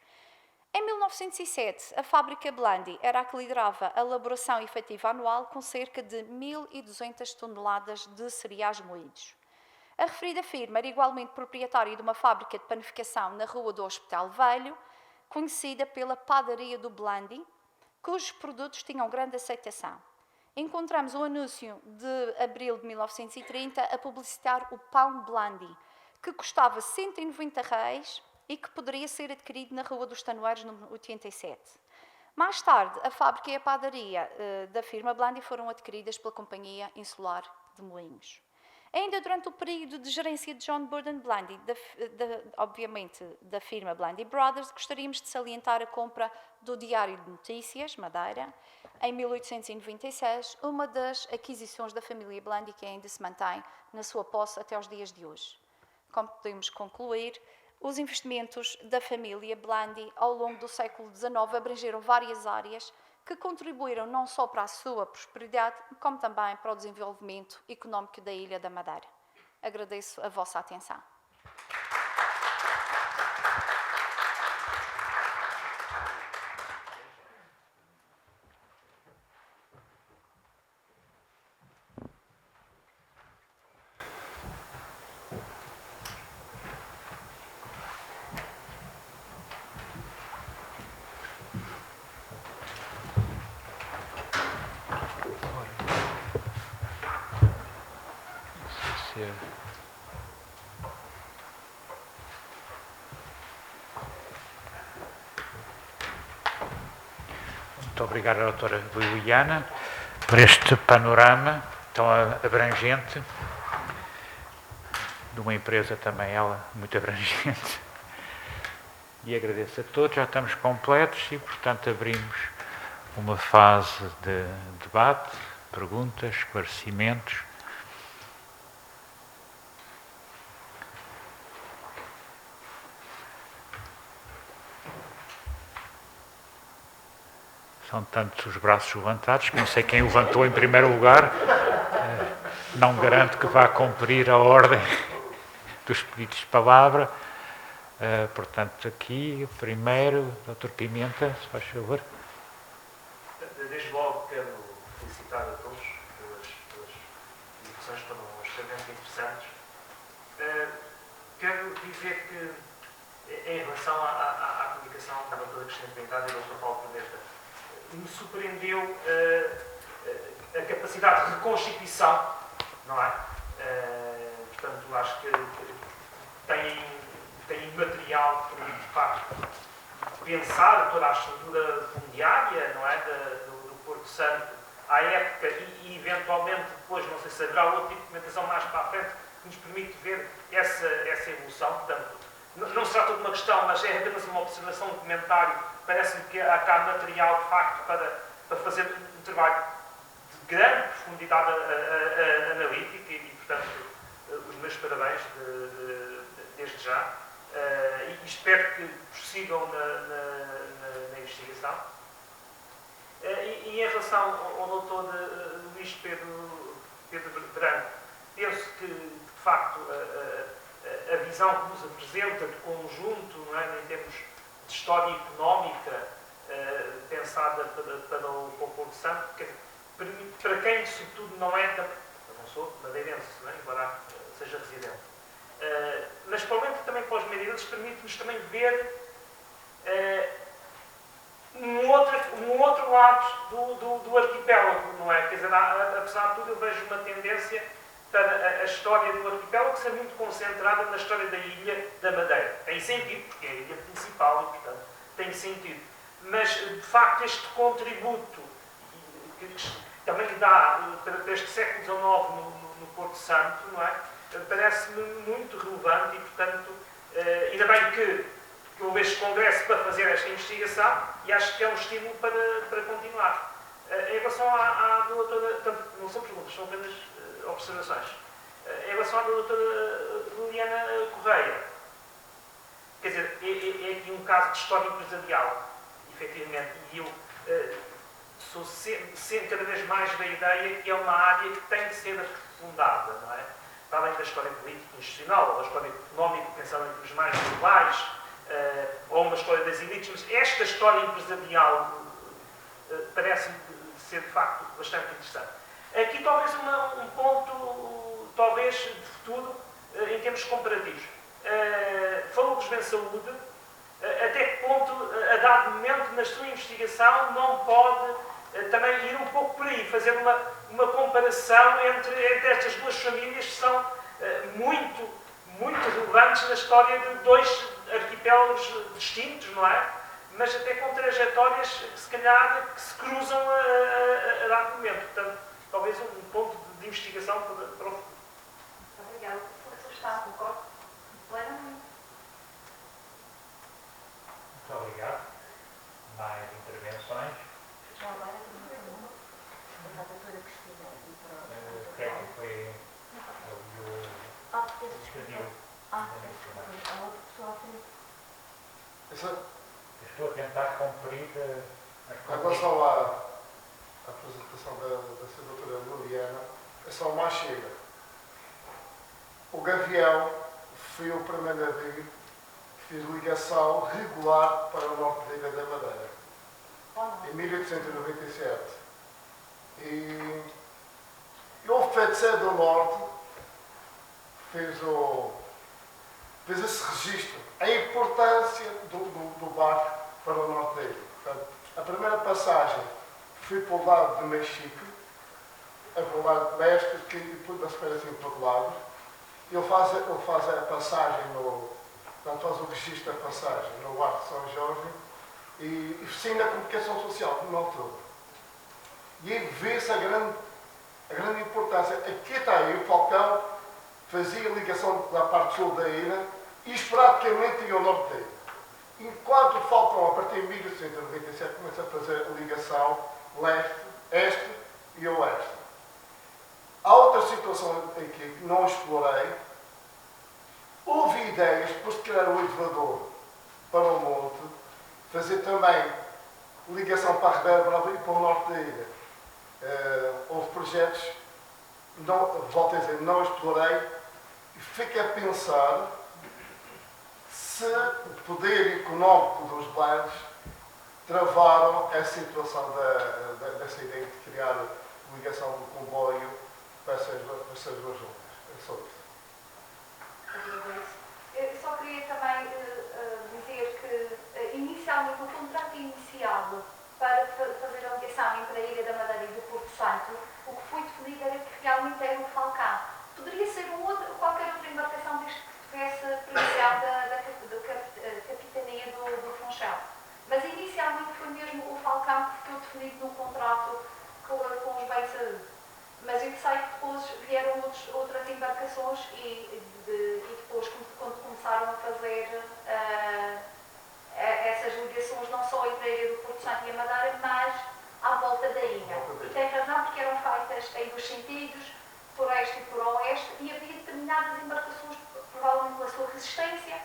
Em 1907, a fábrica Blandy era a que liderava a elaboração efetiva anual com cerca de 1.200 toneladas de cereais moídos. A referida firma era igualmente proprietária de uma fábrica de panificação na Rua do Hospital Velho, conhecida pela Padaria do Blandy, cujos produtos tinham grande aceitação. Encontramos um anúncio de abril de 1930 a publicitar o pão Blandy, que custava 190 reais e que poderia ser adquirido na Rua dos Tanoeiros, número 87. Mais tarde, a fábrica e a padaria da firma Blandy foram adquiridas pela Companhia Insular de Moinhos. Ainda durante o período de gerência de John Burden Blandy, obviamente da firma Blandy Brothers, gostaríamos de salientar a compra do Diário de Notícias, Madeira, em 1896, uma das aquisições da família Blandy que ainda se mantém na sua posse até aos dias de hoje. Como podemos concluir, os investimentos da família Blandy ao longo do século XIX abrangeram várias áreas que contribuíram não só para a sua prosperidade, como também para o desenvolvimento económico da Ilha da Madeira. Agradeço a vossa atenção. Muito obrigado à doutora Liliana por este panorama tão abrangente, de uma empresa também ela muito abrangente. E agradeço a todos, já estamos completos e, portanto, abrimos uma fase de debate, perguntas, esclarecimentos. São tantos os braços levantados que não sei quem o levantou em primeiro lugar. Não garanto que vá cumprir a ordem dos pedidos de palavra. Portanto, aqui, primeiro, Dr. Pimenta, se faz favor. Desde logo quero felicitar a todos pelas discussões que foram extremamente interessantes. Quero dizer que, em relação à comunicação da doutora Cristina Trindade e do Dr. Paulo Pimenta, me surpreendeu a capacidade de reconstituição, não é? Portanto, acho que tem material para, de facto, pensar toda a estrutura fundiária, não é? Do Porto Santo à época e eventualmente depois, não sei se haverá outro tipo de documentação mais para a frente que nos permite ver essa evolução. Portanto, não se trata de uma questão, mas é apenas uma observação, um comentário. Parece-me que há cá material, de facto, para fazer um trabalho de grande profundidade analítica e, portanto, os meus parabéns desde já. E espero que prossigam na investigação. E em relação ao doutor Luís Pedro Branco, penso que, de facto, a visão que nos apresenta de conjunto, não é, em termos de história económica pensada para o Porto Santo, para quem, sobretudo, não é eu não sou madeirense, não é? Embora seja residente. Mas, provavelmente, também para os madeirenses, permite-nos também ver um outro lado do arquipélago, não é? Quer dizer, apesar de tudo, eu vejo uma tendência para a história do arquipélago ser muito concentrada na história da Ilha da Madeira. Tem sentido, porque é a ilha principal e, portanto, tem sentido. Mas, de facto, este contributo que também dá para este século XIX no Porto Santo, não é? Parece-me muito relevante e, portanto, ainda bem que houve este congresso para fazer esta investigação e acho que é um estímulo para continuar. Em relação à doutora, portanto, não são perguntas, são apenas observações. Em relação à doutora Liliana Correia, quer dizer, é aqui um caso de história empresarial, efetivamente, e eu sou sempre cada vez mais da ideia que é uma área que tem de ser aprofundada, não é? Para além da história política e institucional, ou da história económica, pensando em termos mais globais, ou uma história das elites, mas esta história empresarial parece-me ser, de facto, bastante interessante. Aqui, talvez, um ponto, talvez, de futuro, em termos comparativos. Falou dos bem-saúde, até que ponto, a dado momento, na sua investigação, não pode também ir um pouco por aí, fazer uma comparação entre estas duas famílias que são muito relevantes na história de dois arquipélagos distintos, não é? Mas até com trajetórias, se calhar, que se cruzam a dado momento. Portanto, talvez um ponto de investigação para o futuro. Obrigada. O professor está, concordo plenamente. Muito obrigado. Mais intervenções? Já agora também para a doutora Cristina e para o O que é que foi o pediu? a outra pessoa à frente. Estou a tentar cumprir Em relação à apresentação da doutora Liliana, é só uma chega. O Gavião foi o primeiro navio que fez ligação regular para o norte da Ilha da Madeira, em 1897. E o Feiticeiro do Norte fez esse registro, a importância do barco para o norte da ilha. Portanto, a primeira passagem foi para o lado de Mexico, para o lado de leste, que depois das feiras assim para o lado. Ele faz a passagem portanto, faz o registro da passagem no barco de São Jorge e sim na comunicação social, na altura. E aí vê-se a grande importância. Aqui está aí, o Falcão fazia ligação da parte sul da ilha e esporadicamente ia ao norte da ilha. Enquanto o Falcão, a partir de 1897, começa a fazer a ligação leste, este e oeste. Há outra situação aqui que não explorei. Houve ideias, depois de criar o elevador para o monte, fazer também ligação para a Ribeira Brava e para o norte da ilha. Houve projetos, volto a dizer, não explorei, e fiquei a pensar se o poder económico dos bancos travaram a situação dessa ideia de criar ligação do comboio para essas duas zonas. É só isso. Eu só queria também dizer que, inicialmente, o contrato inicial para fazer a ligação entre a Ilha da Madeira e do Porto Santo, o que foi definido era que realmente era um Falcão. Poderia ser qualquer outra embarcação desde que tivesse previsão da capitania do Funchal. Mas, inicialmente, foi mesmo o Falcão que ficou definido no contrato com os bens. Mas eu sei que depois vieram outras embarcações e depois, quando começaram a fazer essas ligações, não só entre a Ilha do Porto Santo e a Madeira, mas à volta da ilha. E tem razão, porque eram feitas em dois sentidos, por este e por oeste, e havia determinadas embarcações, provavelmente pela sua resistência,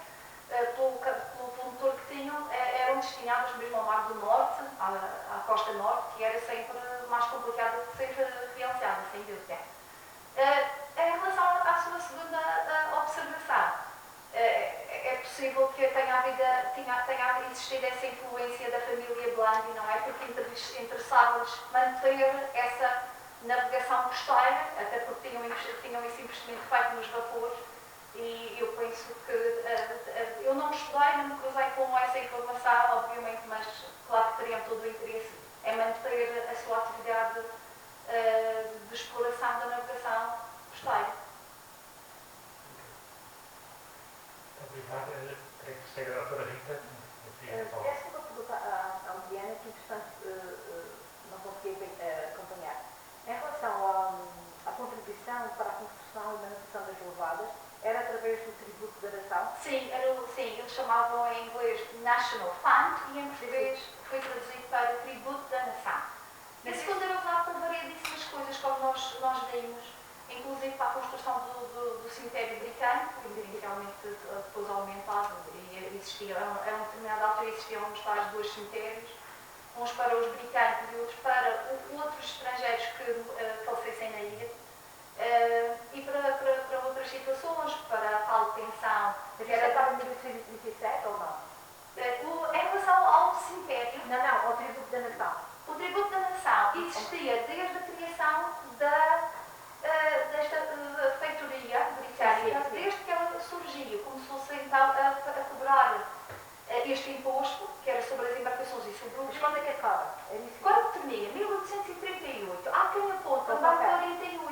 pelo motor que tinham, eram destinadas mesmo ao Mar do Norte, à costa norte, que era sempre mais complicada de ser realçada, sem dúvida. Em relação à sua segunda observação, é possível que tenha existido essa influência da família Blandi, não é? Porque interessava-lhes manter essa navegação costeira, até porque tinham esse investimento feito nos vapores, e eu penso que eu não estudei, não me cruzei com essa informação, obviamente, mas claro que teriam todo o interesse em manter a sua atividade de exploração da navegação costeira. Obrigado. Creio que seja a doutora Rita. Essa é uma pergunta à Liliana que, entretanto, não consegui acompanhar. Em relação à contribuição para a construção e manutenção das levadas, era através do tributo da nação? Sim, eles chamavam em inglês National Fund e em português foi traduzido para Tributo da Nação. Esse fundo era usado para variedíssimas coisas, como nós vimos, inclusive para a construção do cemitério britânico, que inicialmente depois aumentava e existia, a uma determinada altura existiam uns para os dois cemitérios, uns para os britânicos e outros para outros estrangeiros que falecessem na ilha. E para outras situações, para a tal pensão. Era para 1837 ou não? Em relação ao cemitério. Não, ao tributo da nação. O tributo da nação existia desde a criação desta feitoria britânica, desde que ela surgiu, começou-se então a cobrar este imposto, que era sobre as embarcações e sobre o. Mas quando é que acaba? Quando termina? 1838. Há quem aponta para 48.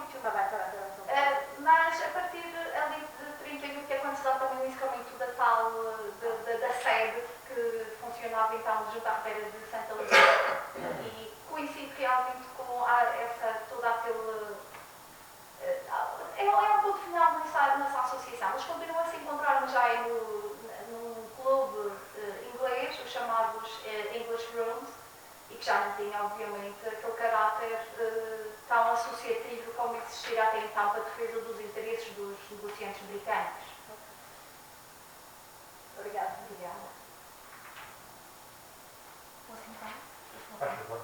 Mas a partir ali de 38 é quando se dá também o encerramento da sede, que funcionava então junto à Ribeira de Santa Luzia, e coincide realmente com toda aquele. É um ponto final nessa associação. Eles continuam a se encontrar já num clube inglês, os chamados English Rooms, e que já não tinha, obviamente, aquele caráter tão associativo como existia até então para a defesa dos interesses dos negociantes britânicos. Obrigada. Posso entrar? Por favor.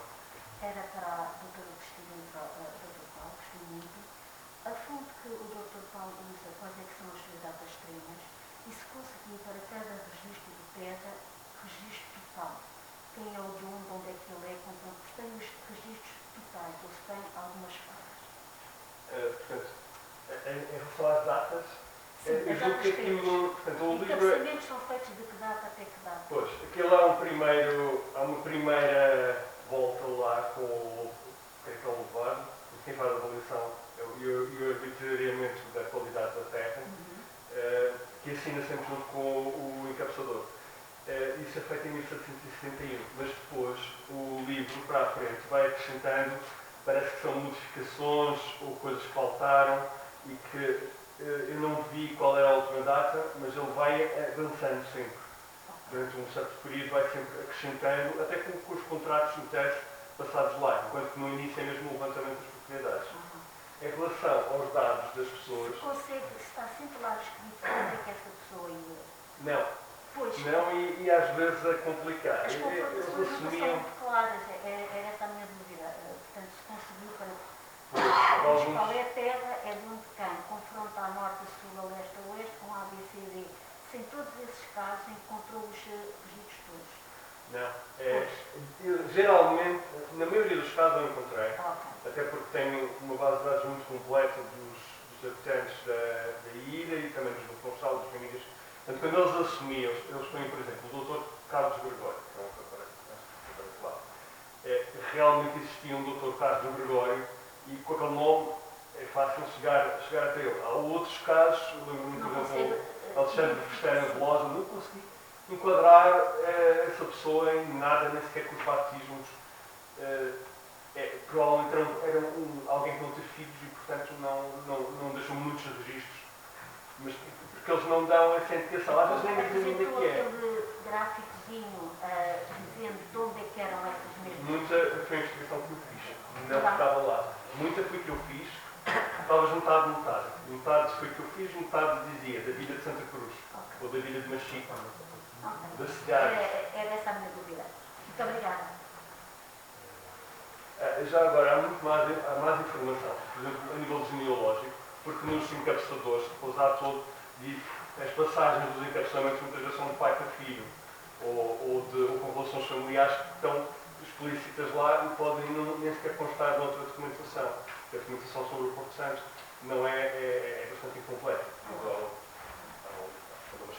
Era para a doutora Cristina, Dr. Paulo, gostei muito. A fonte que o Dr. Paulo usa, quais é que são as suas datas extremas, e se conseguir para cada registro de terra, registro total. Quem é o dono, onde é que ele é, portanto, se tem os registros totais, ou se tem algumas falhas. Portanto, em relação às datas, Sim, eu julgo que aquilo, portanto, o livro... Encabeçamentos são feitos de que data até que data? Pois, aquilo há uma primeira volta lá com o que é que é o levar, quem faz a avaliação e o arbitrariamente da qualidade da terra, que assina sempre junto com o encabeçador. Isso é feito em 1761, mas depois o livro para a frente vai acrescentando, parece que são modificações ou coisas que faltaram e que eu não vi qual era a última data, mas ele vai avançando sempre. Durante um certo período vai sempre acrescentando, até com os contratos no teste passados lá, enquanto que no início é mesmo o levantamento das propriedades. Em relação aos dados das pessoas... Está sempre lá escrito onde é que essa pessoa ia? Não. Pois. Não, e às vezes é complicado. As Eles comprovações não assumiam... são isoladas, era essa a minha dúvida. Portanto, se conseguiu para... Alguns- Qual é a terra? É de onde quem? Confronta a norte, a sul, a leste, a oeste, com A, B, C, D. Se em todos esses casos encontrou os registros todos. Não. Geralmente, na maioria dos casos eu encontrei. Ok. Até porque tenho uma base de dados muito completa dos habitantes da ilha e também dos do Funchal, das famílias. Portanto, quando eles assumiam, eles põem, por exemplo, o Dr. Carlos Gregório, que é um que aparece lá. Realmente existia um Dr. Carlos Gregório e com aquele nome é fácil chegar até ele. Há outros casos, lembro-me, por exemplo, Alexandre Festana Velosa, não consegui enquadrar essa pessoa em nada, nem sequer com os batismos. Provavelmente era alguém que não teve filhos e, portanto, não deixou muitos registros. Mas porque eles não dão essa indicação. Às vezes nem dizem onde é que é. Aquele gráficozinho dizendo de onde é que eram estas mesmas. Muita foi a investigação que eu fiz. Não estava lá. Muita foi que eu fiz. Talvez metade. Metade foi que eu fiz, metade dizia da Vila de Santa Cruz. Ou da Vila de Machico. Da cidade. Era essa a minha dúvida. Muito obrigada. Já agora, há mais informação, por exemplo, a nível genealógico, porque nos encabeçadores, depois há todo, as passagens dos encabeçamentos muitas vezes são de pai para filho, ou com relações familiares que estão explícitas lá e podem nem sequer constar noutra documentação. A documentação sobre o Porto Santo não é bastante incompleta. Mas há uma